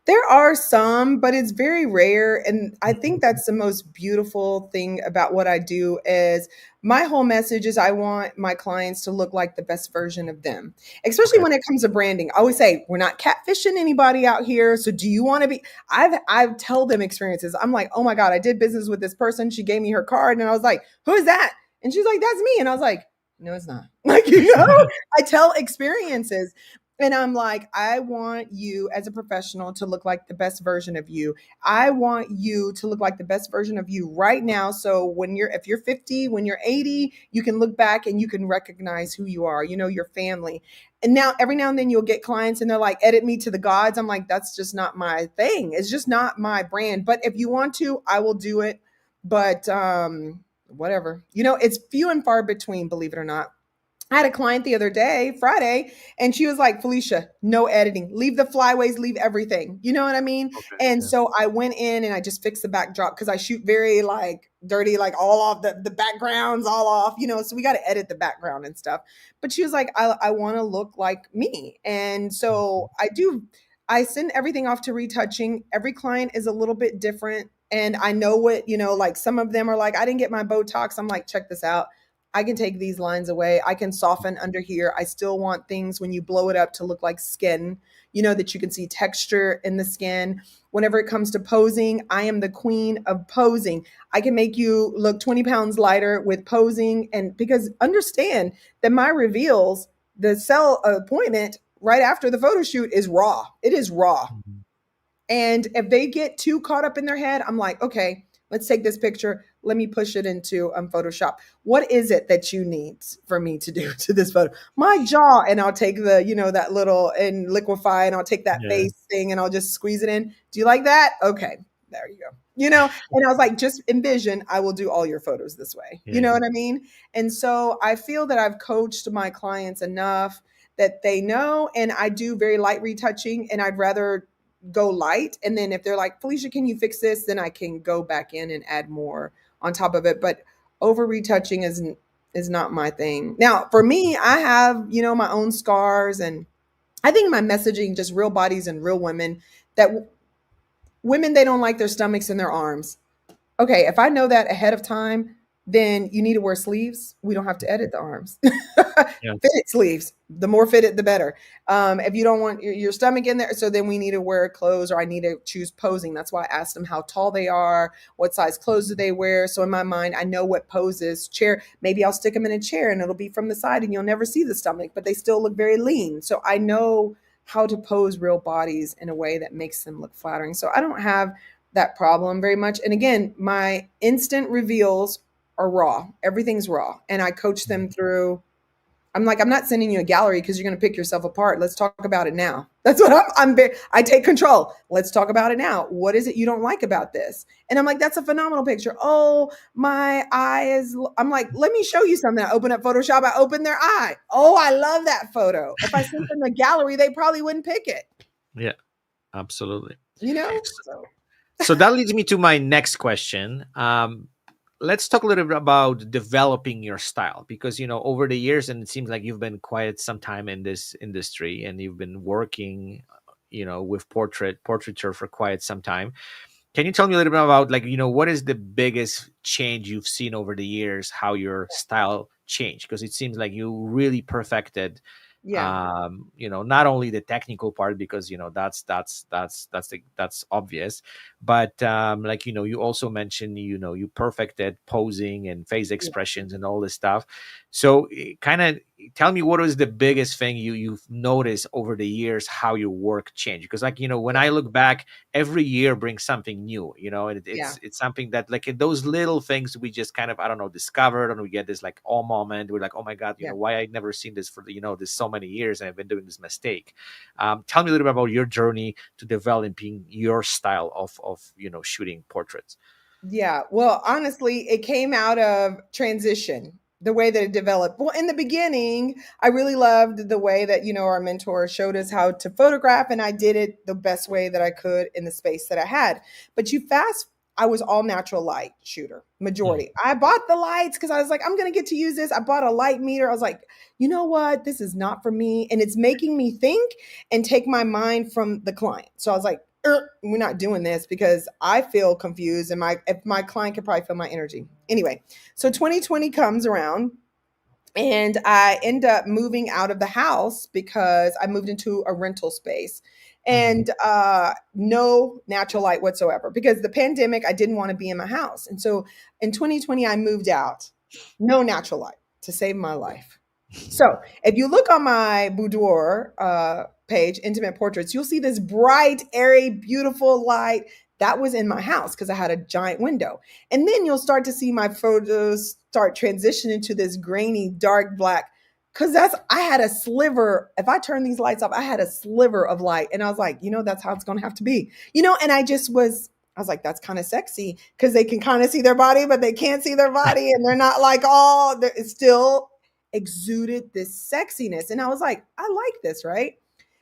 There are some, but it's very rare. And I think Mhm. that's the most beautiful thing about what I do is my whole message is I want my clients to look like the best version of them, especially Okay. when it comes to branding. I always say, we're not catfishing anybody out here. So do you want to be, I've tell them experiences. I'm like, oh my God, I did business with this person. She gave me her card and I was like, who is that? And she's like, that's me. And I was like, no, it's not. Like, I tell experiences. And I'm like, I want you as a professional to look like the best version of you. I want you to look like the best version of you right now. So if you're 50, when you're 80, you can look back and you can recognize who you are, your family. And now every now and then you'll get clients and they're like, edit me to the gods. I'm like, that's just not my thing. It's just not my brand. But if you want to, I will do it. But whatever. It's few and far between, believe it or not. I had a client the other day, Friday, and she was like, Felicia, no editing. Leave the flyaways, leave everything. You know what I mean? Okay. And Yeah. so I went in and I just fixed the backdrop because I shoot very like dirty, like all off the backgrounds, all off, so we got to edit the background and stuff. But she was like, I want to look like me. And so I send everything off to retouching. Every client is a little bit different. And I know what, like some of them are like, I didn't get my Botox. I'm like, check this out. I can take these lines away. I can soften under here. I still want things when you blow it up to look like skin, that you can see texture in the skin. Whenever it comes to posing, I am the queen of posing. I can make you look 20 pounds lighter with posing. And because understand that my reveals, the cell appointment right after the photo shoot is raw. It is raw. Mhm. And if they get too caught up in their head, I'm like, okay, let's take this picture. Let me push it into Photoshop. What is it that you need for me to do to this photo? My jaw, and I'll take that little and liquefy, and I'll take that Yeah, face thing and I'll just squeeze it in. Do you like that? Okay, there you go. And I was like, just envision, I will do all your photos this way. You yeah. know what I mean? And so I feel that I've coached my clients enough that they know, and I do very light retouching, and I'd rather go light. And then if they're like, Felicia, can you fix this? Then I can go back in and add more on top of it. But over retouching is not my thing. Now, for me, I have, my own scars, and I think my messaging, just real bodies and real women, that women, they don't like their stomachs and their arms. Okay, if I know that ahead of time, then you need to wear sleeves. We don't have to edit the arms. Yeah. Fitted sleeves. The more fitted, the better. If you don't want your stomach in there, so then we need to wear clothes, or I need to choose posing. That's why I asked them how tall they are, what size clothes do they wear. So in my mind, I know what poses. Chair, maybe I'll stick them in a chair and it'll be from the side and you'll never see the stomach, but they still look very lean. So I know how to pose real bodies in a way that makes them look flattering. So I don't have that problem very much. And again, my instant reveals are raw. Everything's raw. And I coach them through. I'm like, I'm not sending you a gallery because you're going to pick yourself apart. Let's talk about it now. That's what I take control. Let's talk about it now. What is it you don't like about this? And I'm like, that's a phenomenal picture. Oh, my eye is, I'm like, let me show you something. I open up Photoshop. I open their eye. Oh, I love that photo. If I sent them a gallery, they probably wouldn't pick it, Yeah, absolutely. So So that leads me to my next question. Let's talk a little bit about developing your style, because over the years, and it seems like you've been quite some time in this industry, and you've been working, with portraiture for quite some time. Can you tell me a little bit about, like, what is the biggest change you've seen over the years, how your style changed? Because it seems like you really perfected, yeah, not only the technical part, because that's obvious, but like, you also mentioned, you perfected posing and face yeah, expressions and all this stuff. So kind of tell me, what was the biggest thing you've noticed over the years, how your work changed? Because, like, when yeah, I look back, every year brings something new, and yeah, it's something that, like, those little things we just kind of, I don't know, discovered, and we get this like all moment, we're like, oh my god, yeah. why I never seen this for this so many years, and I've been doing this mistake. Tell me a little bit about your journey to developing your style of shooting portraits. Yeah. Well, honestly, it came out of transition, the way that it developed. Well, in the beginning, I really loved the way that, our mentor showed us how to photograph, and I did it the best way that I could in the space that I had. But I was all natural light shooter, Mm. majority. I bought the lights because I was like, I'm going to get to use this. I bought a light meter. I was like, you know what? This is not for me. And it's making me think and take my mind from the client. So I was like, we're not doing this because I feel confused, and if my client could probably feel my energy. Anyway, so 2020 comes around, and I end up moving out of the house because I moved into a rental space, Mhm. and no natural light whatsoever, because the pandemic, I didn't want to be in my house. And so in 2020, I moved out, no natural light, to save my life. So if you look on my boudoir page, Intimate Portraits, you'll see this bright, airy, beautiful light. That was in my house because I had a giant window. And then you'll start to see my photos start transitioning to this grainy, dark black. Because I had a sliver. If I turn these lights off, I had a sliver of light. And I was like, that's how it's going to have to be. And I was like, that's kind of sexy because they can kind of see their body, but they can't see their body. And they're not like, it's still exuded this sexiness. And I was like, I like this, right?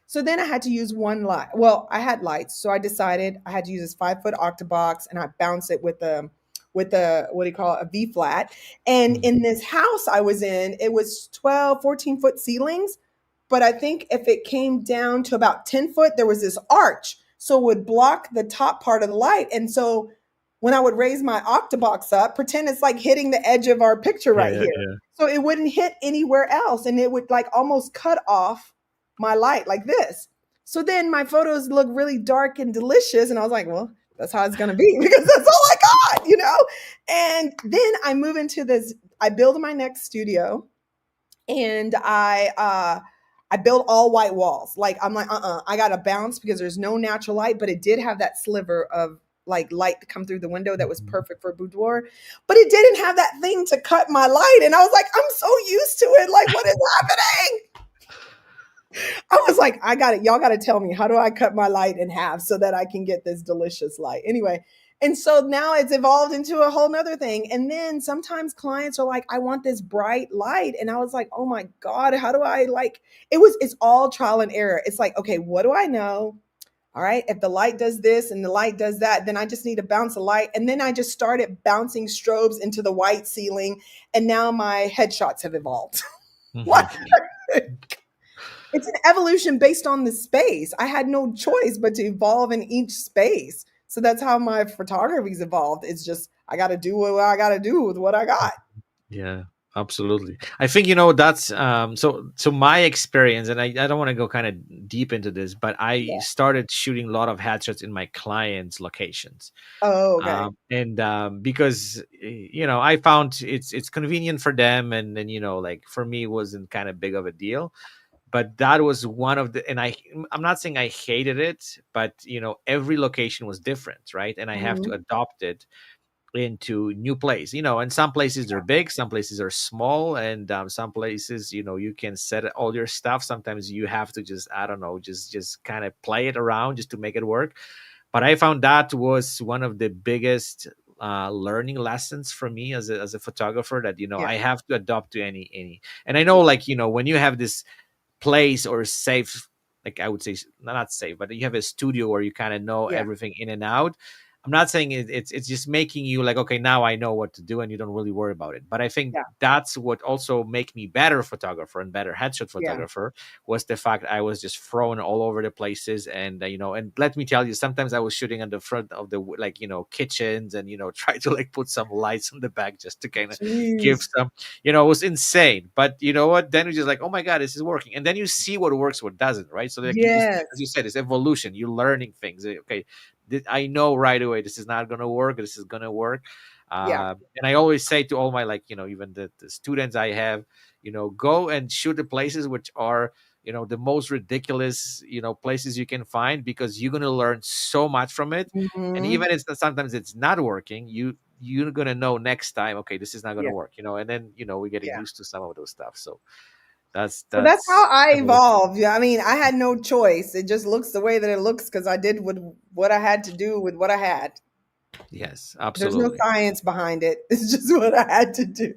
So then I had to use one light. Well, I had lights. So I decided I had to use this 5-foot octabox, and I bounce it with a what do you call it? A V flat. And Mhm. in this house I was in, it was 12, 14-foot ceilings. But I think if it came down to about 10 foot, there was this arch. So it would block the top part of the light. And so when I would raise my octabox up, pretend it's like hitting the edge of our picture Yeah, right yeah, here. yeah. So it wouldn't hit anywhere else and it would like almost cut off my light like this. So then my photos look really dark and delicious. And I was like, well, that's how it's going to be because that's all I got, you know? And then I move into this, I build my next studio and I built all white walls. Like I'm like, I gotta bounce because there's no natural light, but it did have that sliver of like light to come through the window that was Mhm. perfect for boudoir. But it didn't have that thing to cut my light. And I was like, I'm so used to it. Like, what is happening? I was like, I got it. Y'all got to tell me, how do I cut my light in half so that I can get this delicious light? Anyway, and so now it's evolved into a whole nother thing. And then sometimes clients are like, I want this bright light. And I was like, oh my God, how do I like it's all trial and error. It's like, okay, what do I know? All right, if the light does this and the light does that, then I just need to bounce a light. And then I just started bouncing strobes into the white ceiling. And now my headshots have evolved. What? Mhm. It's an evolution based on the space. I had no choice but to evolve in each space. So that's how my photography's evolved. It's just I got to do what I got to do with what I got. Yeah, absolutely. I think that's so my experience, and I don't want to go kind of deep into this, but I Yeah. started shooting a lot of headshots in my clients' locations. Oh, okay. And because I found it's convenient for them, and then like for me it wasn't kind of big of a deal. But that was one of the, and I'm not saying I hated it, but every location was different, right? And I have to Mhm. adopt it into new place, and some places are big, some places are small, and some places you can set all your stuff. Sometimes you have to just, I don't know, just kind of play it around just to make it work. But I found that was one of the biggest learning lessons for me as a photographer, that Yeah. I have to adopt to any. And I know, like, when you have this place or safe, like I would say, not safe, but you have a studio where you kind of know Yeah. everything in and out. I'm not saying it's just making you like, okay, now I know what to do, and you don't really worry about it. But I think Yeah. that's what also make me better photographer and better headshot Yeah. photographer, was the fact I was just thrown all over the places. And and let me tell you, sometimes I was shooting on the front of the, like, kitchens, and try to like put some lights on the back just to kind of give Jeez. some, it was insane. But you know what, then you're just like, oh my god, this is working. And then you see what works, what doesn't, right? So like, as Yes. you said, it's evolution. You're learning things. Okay, I know right away this is not going to work, this is going to work. Yeah. And I always say to all my, like, even the students I have, go and shoot the places which are, the most ridiculous, places you can find, because you're going to learn so much from it. And Mhm. even it's sometimes it's not working, you're going to know next time, okay, this is not going to Yeah. work, and then we're getting Yeah. used to some of those stuff. So that's So that's how that's I evolution. evolved. Yeah, I mean, I had no choice. It just looks the way that it looks because I did what I had to do with what I had. Yes, There's no absolutely. science behind it. It's just what I had to do.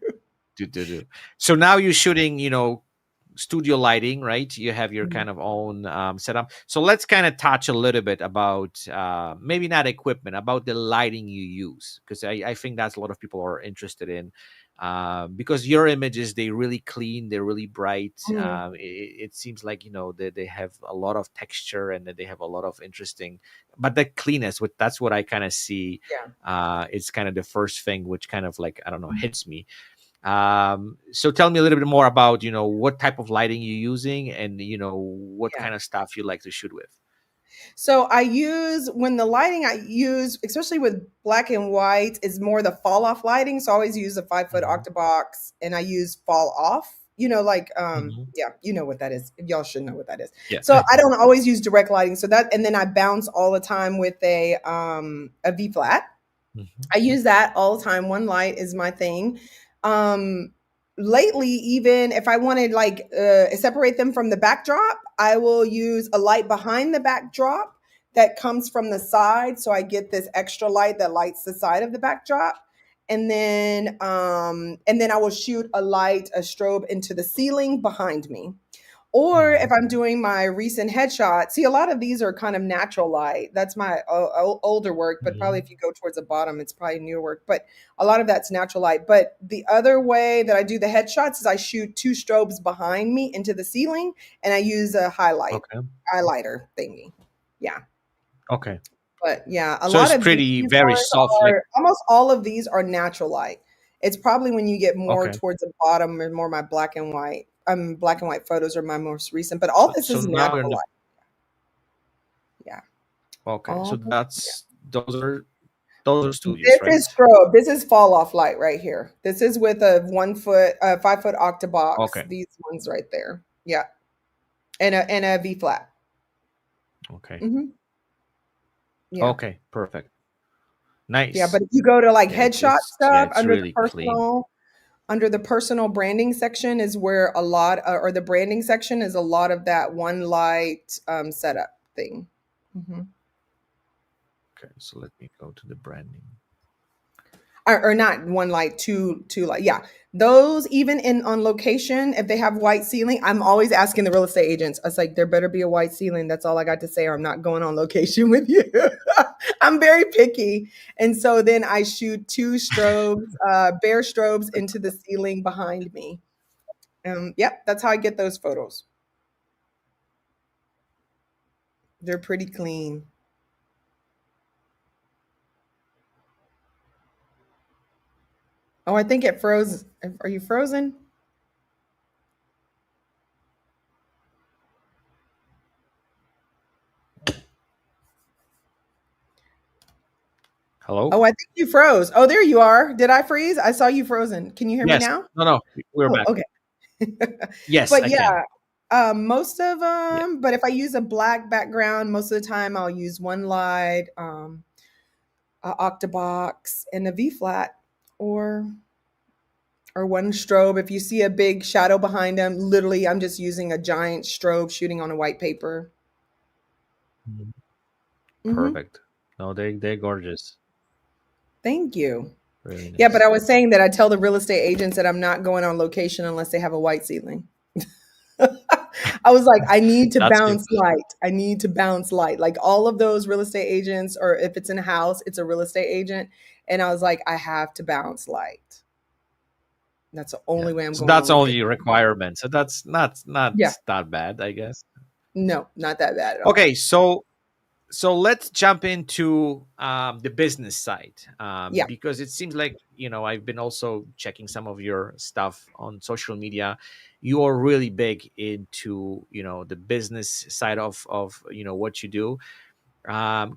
Do. So now you're shooting, studio lighting, right? You have your Mhm. kind of own setup. So let's kind of touch a little bit about maybe not equipment, about the lighting you use, because I think that's a lot of people are interested in. Because your images, they really clean, they're really bright. Mhm. It seems like they have a lot of texture, and that they have a lot of interesting, but the cleanness, that's what I kind of see. Yeah. It's kind of the first thing which kind of, like, I don't know, hits me. So tell me a little bit more about what type of lighting you're using, and what Yeah. kind of stuff you like to shoot with. So I use when the lighting I use, especially with black and white, is more the fall off lighting. So I always use a 5 foot Hmm. octabox and I use fall off. Like Hmm. yeah, you know what that is. Y'all should know what that is. Yeah. So I don't always use direct lighting. So that and then I bounce all the time with a V flat. Hmm. I use that all the time. One light is my thing. Um, lately, even if I wanted like separate them from the backdrop, I will use a light behind the backdrop that comes from the side, so I get this extra light that lights the side of the backdrop. And then I will shoot a strobe into the ceiling behind me. Or if Hmm. I'm doing my recent headshot, see, a lot of these are kind of natural light. That's my older work, but probably Hmm. if you go towards the bottom, it's probably newer work. But a lot of that's natural light. But the other way that I do the headshots is I shoot two strobes behind me into the ceiling, and I use a Okay. highlighter thingy. Yeah. Okay. But yeah, a So lot it's of pretty these very ones soft. Like are almost all of these are natural light. It's probably when you get more okay, towards the bottom and more my black and white photos are my most recent, but all so this is now you're in natural the light. Yeah. okay. So All yeah. that's those are studios, This right? is strobe. This is fall off light right here. This is with a 1 foot, 5 foot octabox. Okay, These ones right there. Yeah. And a V flat. okay, Hmm. Yeah. okay, perfect, Yeah. nice. But if you go to like Yeah, headshot yeah, stuff it's really clean. under the personal branding section is where a lot, or the branding section is a lot of that one light setup thing. Hmm. Okay, so let me go to the branding. Or not one light, two light. Yeah, those even in on location, if they have white ceiling, I'm always asking the real estate agents. I was like, there better be a white ceiling. That's all I got to say, or I'm not going on location with you. I'm very picky, and so then I shoot two strobes, bare strobes into the ceiling behind me. Yep, that's how I get those photos. They're pretty clean. Oh, I think it froze. Are you frozen? Hello. Oh, I think you froze. Oh, there you are. Did I freeze? I saw you frozen. Can you hear me Yes. now? No, no, we're Oh, back. okay. Yes, But I can. yeah, most of Yeah. them. But if I use a black background, most of the time I'll use one light, a octabox, and a V flat, or one strobe. If you see a big shadow behind them, literally, I'm just using a giant strobe shooting on a white paper. Mhm. Hmm. Perfect. No, they're gorgeous. Thank you. Really Yeah, but nice. I was saying that I tell the real estate agents that I'm not going on location unless they have a white ceiling. I was like, I need to That's good. bounce light. I need to bounce light. Like all of those real estate agents, or if it's in a house, it's a real estate agent. And I was like, I have to bounce light. That's the Yeah. only way I'm So going on that's location. only a requirement. So that's not Yeah. that bad, I guess. No, not that bad at all. Okay, so let's jump into the business side, Yeah. because it seems like I've been also checking some of your stuff on social media. You are really big into the business side of what you do.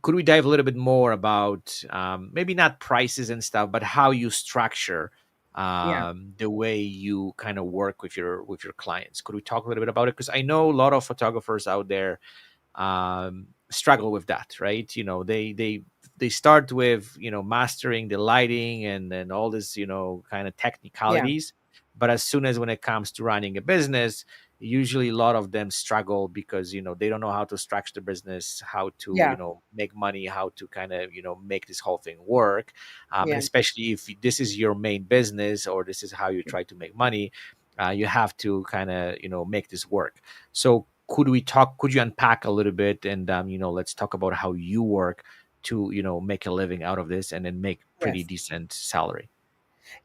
Could we dive a little bit more about maybe not prices and stuff, but how you structure Yeah. the way you kind of work with your clients? Could we talk a little bit about it? Because I know a lot of photographers out there struggle with that, right? They start with mastering the lighting and then all this kind of Yeah. technicalities, but as soon as when it comes to running a business, usually a lot of them struggle because they don't know how to structure the business, how to Yeah. make money, how to kind of make this whole thing work, and Yeah. especially if this is your main business or this is how you try to make money, you have to kind of make this work. So could you unpack a little bit and let's talk about how you work to make a living out of this and then make pretty Yes. decent salary?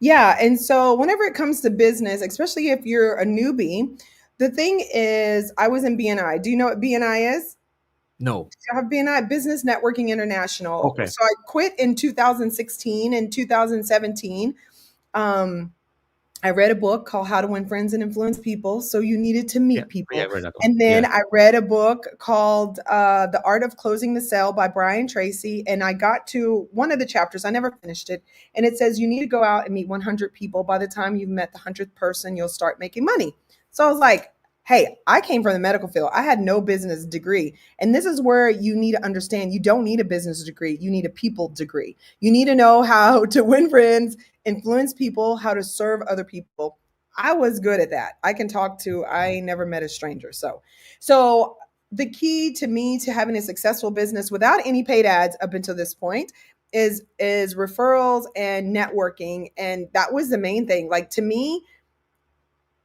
Yeah. And so whenever it comes to business, especially if you're a newbie, the thing is, I was in BNI. Do you know what BNI is? No. I have been at Business Networking International. Okay. So I quit in 2016. In 2017, um, I read a book called How to Win Friends and Influence People. So you needed to Yeah, meet yeah, people. right now. And then Yeah. I read a book called The Art of Closing the Sale by Brian Tracy. And I got to one of the chapters, I never finished it. And it says you need to go out and meet 100 people. By the time you've met the 100th person, you'll start making money. So I was like, hey, I came from the medical field. I had no business degree. And this is where you need to understand you don't need a business degree, you need a people degree. You need to know how to win friends, influence people, how to serve other people. I was good at that. I can talk to, I never met a stranger. So the key to me to having a successful business without any paid ads up until this point is referrals and networking. And that was the main thing. Like to me,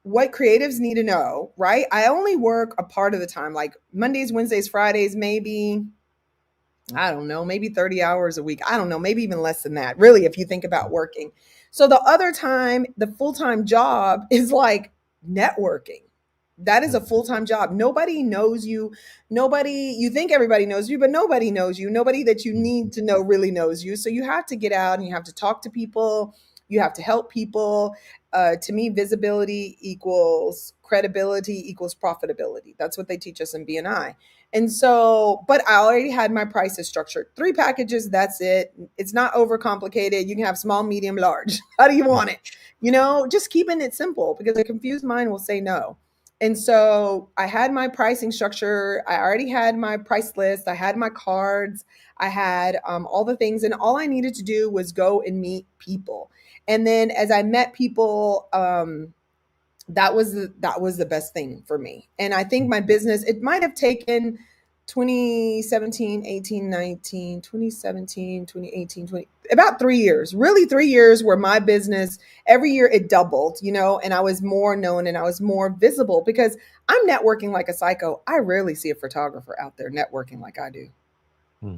what creatives need to know, right? I only work a part of the time, like Mondays, Wednesdays, Fridays, maybe, I don't know, maybe 30 hours a week. I don't know, maybe even less than that, really, if you think about working. So the other time, the full time job is like networking. That is a Mhm. full-time job. Nobody knows you. Nobody, you think everybody knows you, but nobody knows you. Nobody that you need Mhm. to know really knows you. So you have to get out and you have to talk to people. You have to help people. To me, visibility equals credibility equals profitability. That's what they teach us in BNI. And so, but I already had my prices structured. 3 packages, that's it. It's not overcomplicated. You can have small, medium, large. How do you want it? Just keeping it simple, because a confused mind will say no. And so I had my pricing structure. I already had my price list. I had my cards. I had all the things. And all I needed to do was go and meet people. And then as I met people, that was the best thing for me. And I think my business, it might have taken 2017, 18, 19, 2017, 2018, 20, about 3 years, really 3 years, where my business every year it doubled, and I was more known and I was more visible because I'm networking like a psycho. I rarely see a photographer out there networking like I do.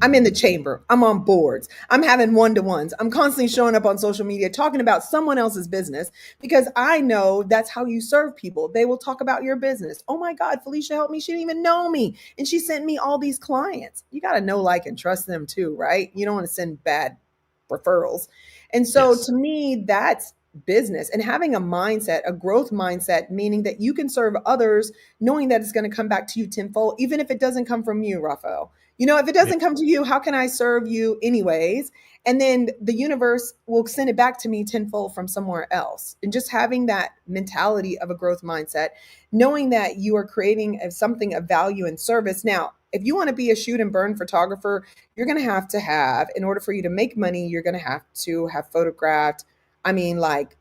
I'm in Mhm. the chamber. I'm on boards. I'm having one-to-ones. I'm constantly showing up on social media talking about someone else's business because I know that's how you serve people. They will talk about your business. Oh my God, Felicia helped me. She didn't even know me. And she sent me all these clients. You got to know, like, and trust them too, right? You don't want to send bad referrals. And so Yes. to me, that's business, and having a mindset, a growth mindset, meaning that you can serve others knowing that it's going to come back to you tenfold, even if it doesn't come from you, Raphael. If it Yeah. doesn't come to you, how can I serve you anyways? And then the universe will send it back to me tenfold from somewhere else. And just having that mentality of a growth mindset, knowing that you are creating something of value and service. Now, if you want to be a shoot and burn photographer, you're going to have, in order for you to make money, you're going to have photographed, I mean, like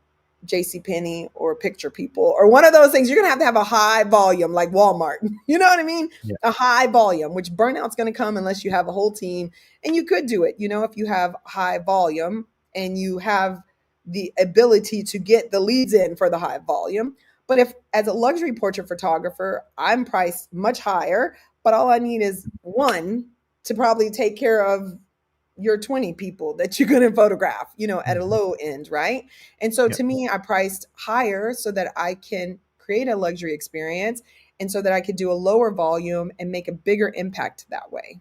JC Penney or Picture People or one of those things. You're going to have a high volume like Walmart. You know what I mean? Yeah. A high volume, which burnout's going to come unless you have a whole team. And you could do it, if you have high volume and you have the ability to get the leads in for the high volume. But if, as a luxury portrait photographer, I'm priced much higher, but all I need is one to probably take care of your 20 people that you're going to photograph, at a Mhm. low end, right? And so Yeah. to me, I priced higher so that I can create a luxury experience and so that I could do a lower volume and make a bigger impact that way.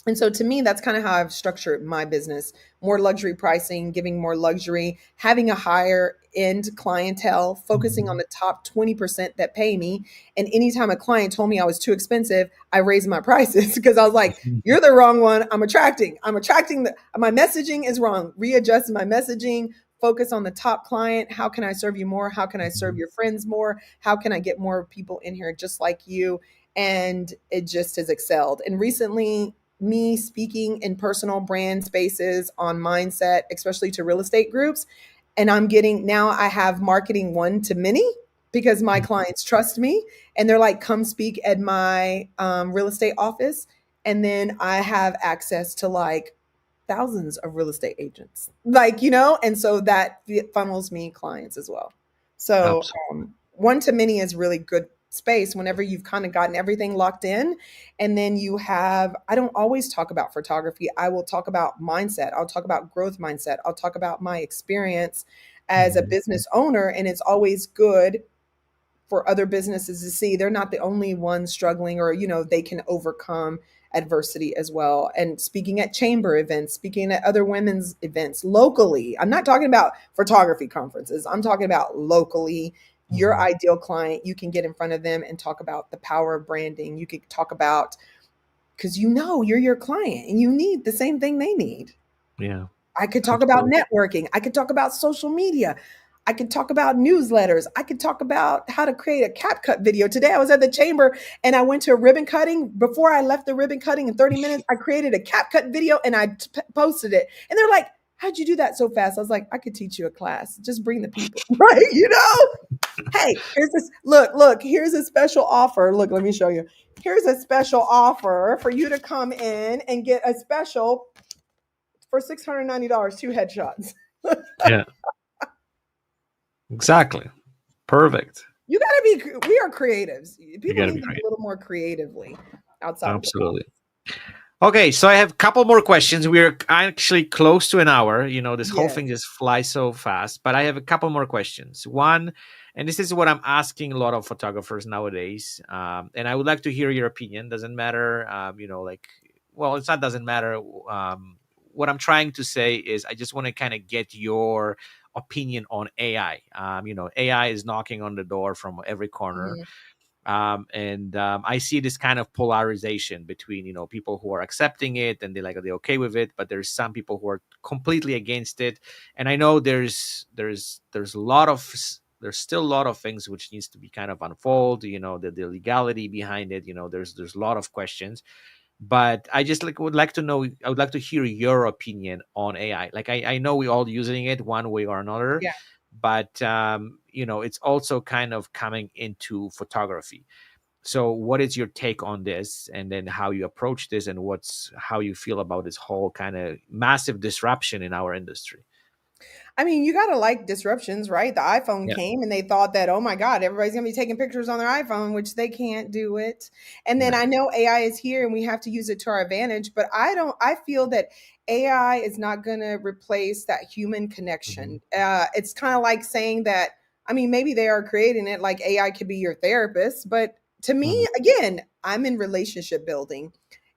And so to me, that's kind of how I've structured my business. More luxury pricing, giving more luxury, having a higher end clientele, focusing on Mhm. the top 20% that pay me. And anytime a client told me I was too expensive, I raised my prices because I was like, Mhm. you're the wrong one. I'm attracting my messaging is wrong. Readjust my messaging, focus on the top client. How can I serve you more? How can I serve Mhm. your friends more? How can I get more people in here just like you? And it just has excelled. And recently, me speaking in personal brand spaces on mindset, especially to real estate groups. And I have marketing one to many because my Mhm. clients trust me and they're like, come speak at my real estate office. And then I have access to like thousands of real estate agents, and so that funnels me clients as well. So Absolutely. one to many is really good space whenever you've kind of gotten everything locked in. And then I don't always talk about photography. I will talk about mindset. I'll talk about growth mindset. I'll talk about my experience as a Mhm. business owner. And it's always good for other businesses to see they're not the only ones struggling, or they can overcome adversity as well. And speaking at chamber events, speaking at other women's events locally, I'm not talking about photography conferences, I'm talking about locally. Your Mhm. ideal client, you can get in front of them and talk about the power of branding. You could talk about, because you're your client and you need the same thing they need. Yeah. I could talk about Absolutely. networking. I could talk about social media. I could talk about newsletters. I could talk about how to create a CapCut video. Today I was at the chamber and I went to a ribbon cutting. Before I left the ribbon cutting in 30 minutes, I created a CapCut video and I posted it. And they're like, how'd you do that so fast? I was like, I could teach you a class. Just bring the people, right? Hey, here's this. Look, here's a special offer. Look, let me show you. Here's a special offer for you to come in and get a special for $690, 2 headshots. Yeah. Exactly. Perfect. You got to we are creatives. You People got to need be to be great. a little more creatively outside of the Absolutely. box. Okay, so I have a couple more questions. We're actually close to an hour. This whole Yes. thing just flies so fast, but I have a couple more questions. One, And this is what I'm asking a lot of photographers nowadays. And I would like to hear your opinion. Doesn't matter, like, well, it's not doesn't matter. What I'm trying to say is I just want to kind of get your opinion on AI. AI is knocking on the door from every corner. Mhm. And I see this kind of polarization between people who are accepting it and they're okay with it, but there's some people who are completely against it. And I know there's a lot of there's still a lot of things which needs to be kind of unfold, the legality behind it. There's a lot of questions, but I just would like to know, I would like to hear your opinion on AI. Like, I know we all using it one way or another, Yeah. but it's also kind of coming into photography. So what is your take on this, and then how you approach this, and how you feel about this whole kind of massive disruption in our industry? I mean, you gotta like disruptions, right? The iPhone Yeah. came and they thought that, oh my God, everybody's gonna be taking pictures on their iPhone, which they can't do it. And then No. I know AI is here and we have to use it to our advantage, but I feel that AI is not gonna replace that human Hmm. connection. It's kind of like saying that, I mean, maybe they are creating it like AI could be your therapist, but to Hmm. me, again, I'm in relationship building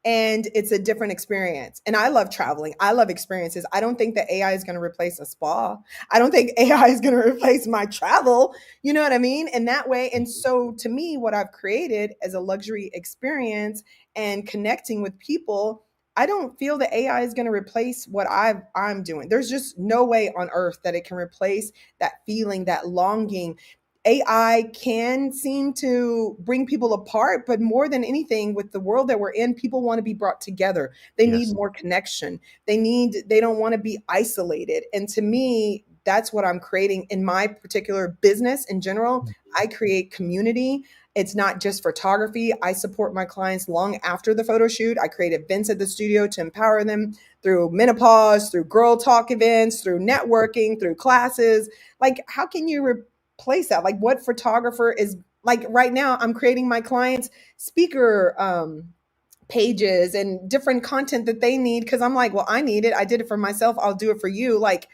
and it's a different experience. And I love traveling. I love experiences. I don't think that AI is going to replace a spa. I don't think AI is going to replace my travel. You know what I mean? In that way. And so to me, what I've created as a luxury experience and connecting with people, I don't feel that AI is going to replace what I'm doing. There's just no way on earth that it can replace that feeling, that longing. AI can seem to bring people apart, but more than anything, with the world that we're in, people want to be brought together. They need Yes. more connection. They don't want to be isolated. And to me, that's what I'm creating in my particular business in general. I create community. It's not just photography. I support my clients long after the photo shoot. I create events at the studio to empower them through menopause, through girl talk events, through networking, through classes. Like, how can you place that? Like, what photographer is like right now? I'm creating my clients speaker pages and different content that they need because I'm like, well, I need it. I did it for myself. I'll do it for you. Like,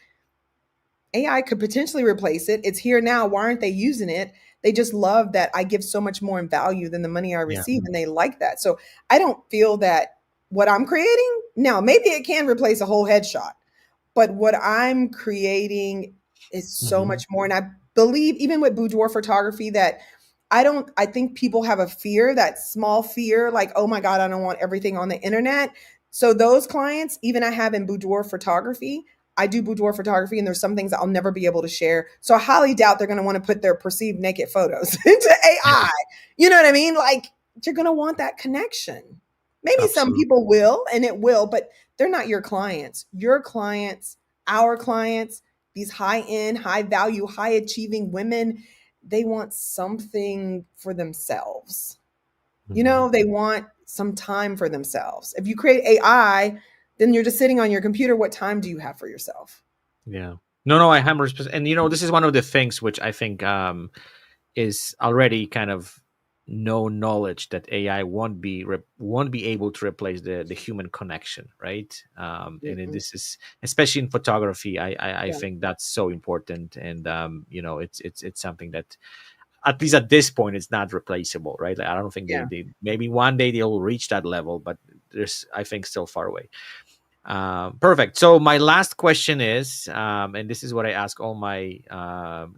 AI could potentially replace it. It's here now. Why aren't they using it? They just love that I give so much more in value than the money I Yeah. receive, and they like that. So I don't feel that what I'm creating now, maybe it can replace a whole headshot, but what I'm creating is so Hmm. much more. And I believe even with boudoir photography that I think people have a fear, that small fear, like, oh my God, I don't want everything on the internet. So those clients, even I have in boudoir photography, I do boudoir photography and there's some things that I'll never be able to share. So I highly doubt they're going to want to put their perceived naked photos into AI. You know what I mean? Like, you're going to want that connection. Maybe some Absolutely. people will, and it will, but they're not your clients. Your clients, our clients, these high end, high value, high achieving women, they want something for themselves. You Hmm. know, they want some time for themselves. If you create AI, then you're just sitting on your computer. What time do you have for yourself? Yeah. No, I 100%. And this is one of the things which I think is already kind of known knowledge, that AI won't be able to replace the human connection, right? Mm-mm. This is especially in photography. I Yeah, think that's so important, and it's something that, at least at this point, it's not replaceable, right? Like, I don't think yeah. they maybe one day they'll reach that level, but there's, I think, still far away. Perfect. So my last question is, and this is what I ask all my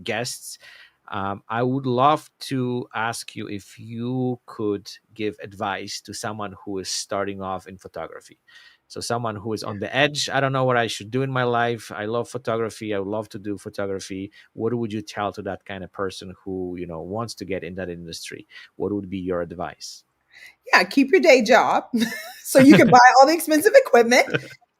guests. I would love to ask you if you could give advice to someone who is starting off in photography. So someone who is on the edge. I don't know what I should do in my life. I love photography. I would love to do photography. What would you tell to that kind of person who wants to get in that industry? What would be your advice? Yeah, keep your day job so you can buy all the expensive equipment.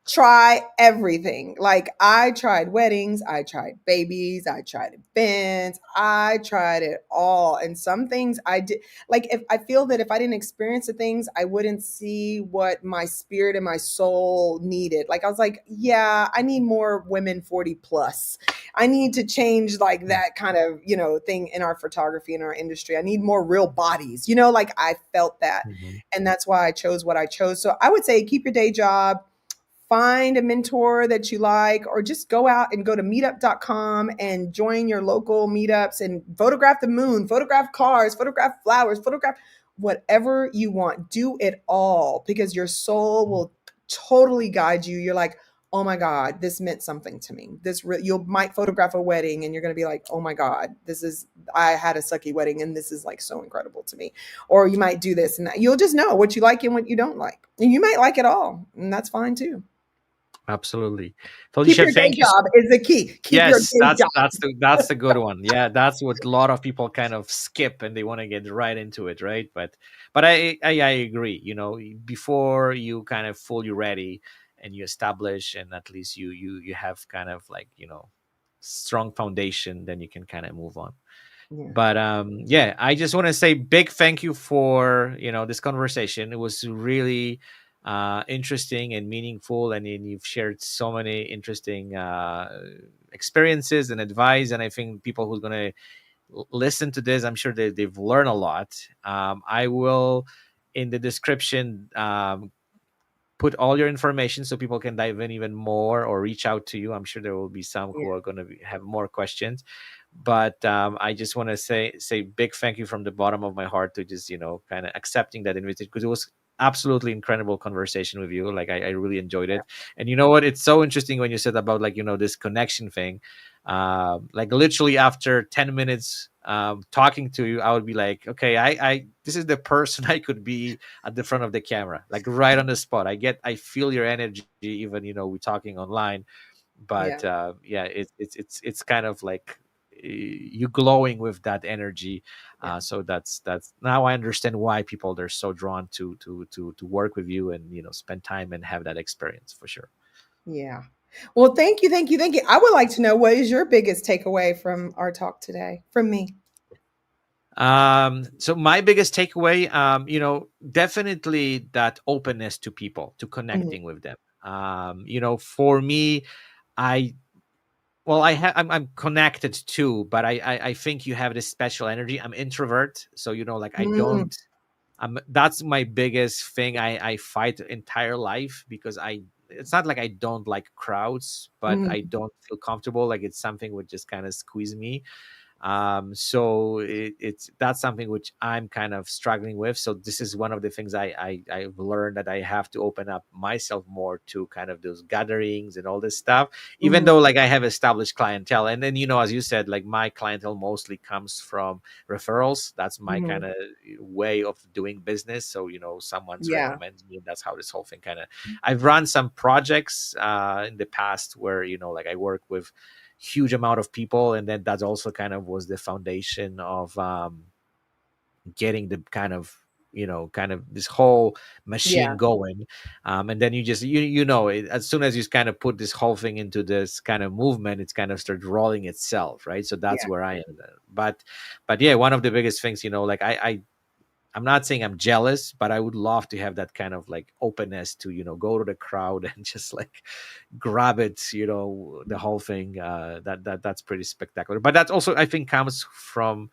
Try everything. Like, I tried weddings, I tried babies, I tried events, I tried it all. And some things I did, like, if I feel that if I didn't experience the things, I wouldn't see what my spirit and my soul needed. Like, I was like, yeah, I need more women 40 plus. I need to change like that kind of, thing in our photography in our industry. I need more real bodies. Like, I felt that. Mhm. And that's why I chose what I chose. So I would say keep your day job, find a mentor that you like, or just go out and go to meetup.com and join your local meetups and photograph the moon, photograph cars, photograph flowers, photograph whatever you want. Do it all because your soul will totally guide you. You're like, oh my God, this meant something to me. You might photograph a wedding and you're going to be like, oh my God, I had a sucky wedding and this is like so incredible to me. Or you might do this and that. You'll just know what you like and what you don't like. And you might like it all. And that's fine too. Absolutely. Keep Felicia, your day thank you. job is the key. Keep your Yes, day that's the good one. Yeah, that's what a lot of people kind of skip and they want to get right into it, right? But I agree. Before you kind of fully ready and you establish and at least you have kind of like strong foundation, then you can kind of move on. job. But yeah, I just want to say big thank you for this conversation. It was really interesting and meaningful, and you've shared so many interesting experiences and advice. And I think people who's going to listen to this, I'm sure they've learned a lot. I will in the description put all your information so people can dive in even more or reach out to you. I'm sure there will be some Yeah. who are going to have more questions, but I just want to say big thank you from the bottom of my heart to just kind of accepting that invitation, because it was absolutely incredible conversation with you. Like I really enjoyed Yeah. it. And you know what, it's so interesting when you said about like this connection thing. Like literally after 10 minutes talking to you, I would be like, okay, I this is the person I could be at the front of the camera, like right on the spot. I feel your energy, even we're talking online. Yeah. But yeah, it's kind of like you glowing with that energy. Yeah. So that's now I understand why people they're so drawn to work with you and spend time and have that experience for sure. Yeah. Well, thank you. Thank you. Thank you. I would like to know, what is your biggest takeaway from our talk today from me? So my biggest takeaway, definitely that openness to people, to Mhm. connecting with them. For me, I well, I'm connected too, but I think you have this special energy. I'm introvert, so like I Mm, don't. That's my biggest thing. I fight entire life because I. It's not like I don't like crowds, but I mm, don't feel comfortable. Like it's something would just kind of squeeze me. So it's that's something which I'm kind of struggling with. So this is one of the things I've learned, that I have to open up myself more to kind of those gatherings and all this stuff, even mhm, though like I have established clientele. And then as you said, like my clientele mostly comes from referrals. That's my mhm. kind of way of doing business. So someone's Yeah. recommends me, and that's how this whole thing kind of. I've run some projects in the past where like I work with huge amount of people, and then that also kind of was the foundation of getting the kind of this whole machine Yeah. going. And then you just as soon as you kind of put this whole thing into this kind of movement, it's kind of starts rolling itself, right? So that's Yeah. where I am. But yeah, one of the biggest things, like I'm not saying I'm jealous, but I would love to have that kind of like openness to go to the crowd and just like grab it, the whole thing. That's pretty spectacular. But that also I think comes from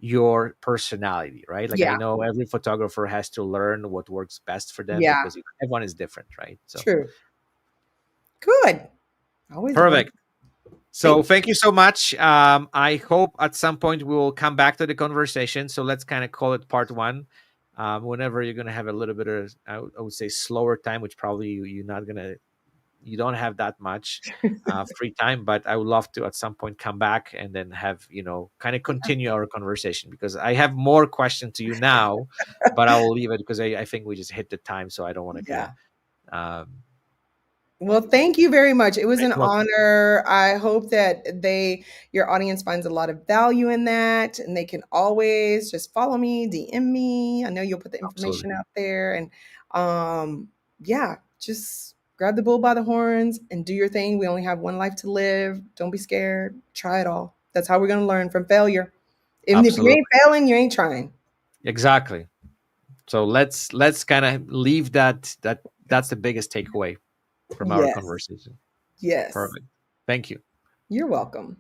your personality, right? Like I Yeah. know every photographer has to learn what works best for them, Yeah. because everyone is different, right? So True. Good. Always a pleasure. perfect. So Thank thank you so much. I hope at some point we will come back to the conversation. So let's kind of call it part one. Whenever you're gonna have a little bit of, I would say, slower time, which probably you're not gonna, you don't have that much free time. But I would love to at some point come back and then have kind of you. continue our conversation, because I have more questions to you now, but I will leave it because I think we just hit the time, so I don't want to kind of. Yeah. Um, Well, thank you very much. It was an well, honor. I hope that your audience finds a lot of value in that, and they can always just follow me, DM me. I know you'll put the absolutely, information out there, and yeah, just grab the bull by the horns and do your thing. We only have one life to live. Don't be scared. Try it all. That's how we're going to learn from failure. Even if you ain't absolutely, failing, you ain't trying. exactly. So let's kind of leave that's the biggest takeaway from our Yes. conversation. Yes. Perfect. Thank you. You're welcome.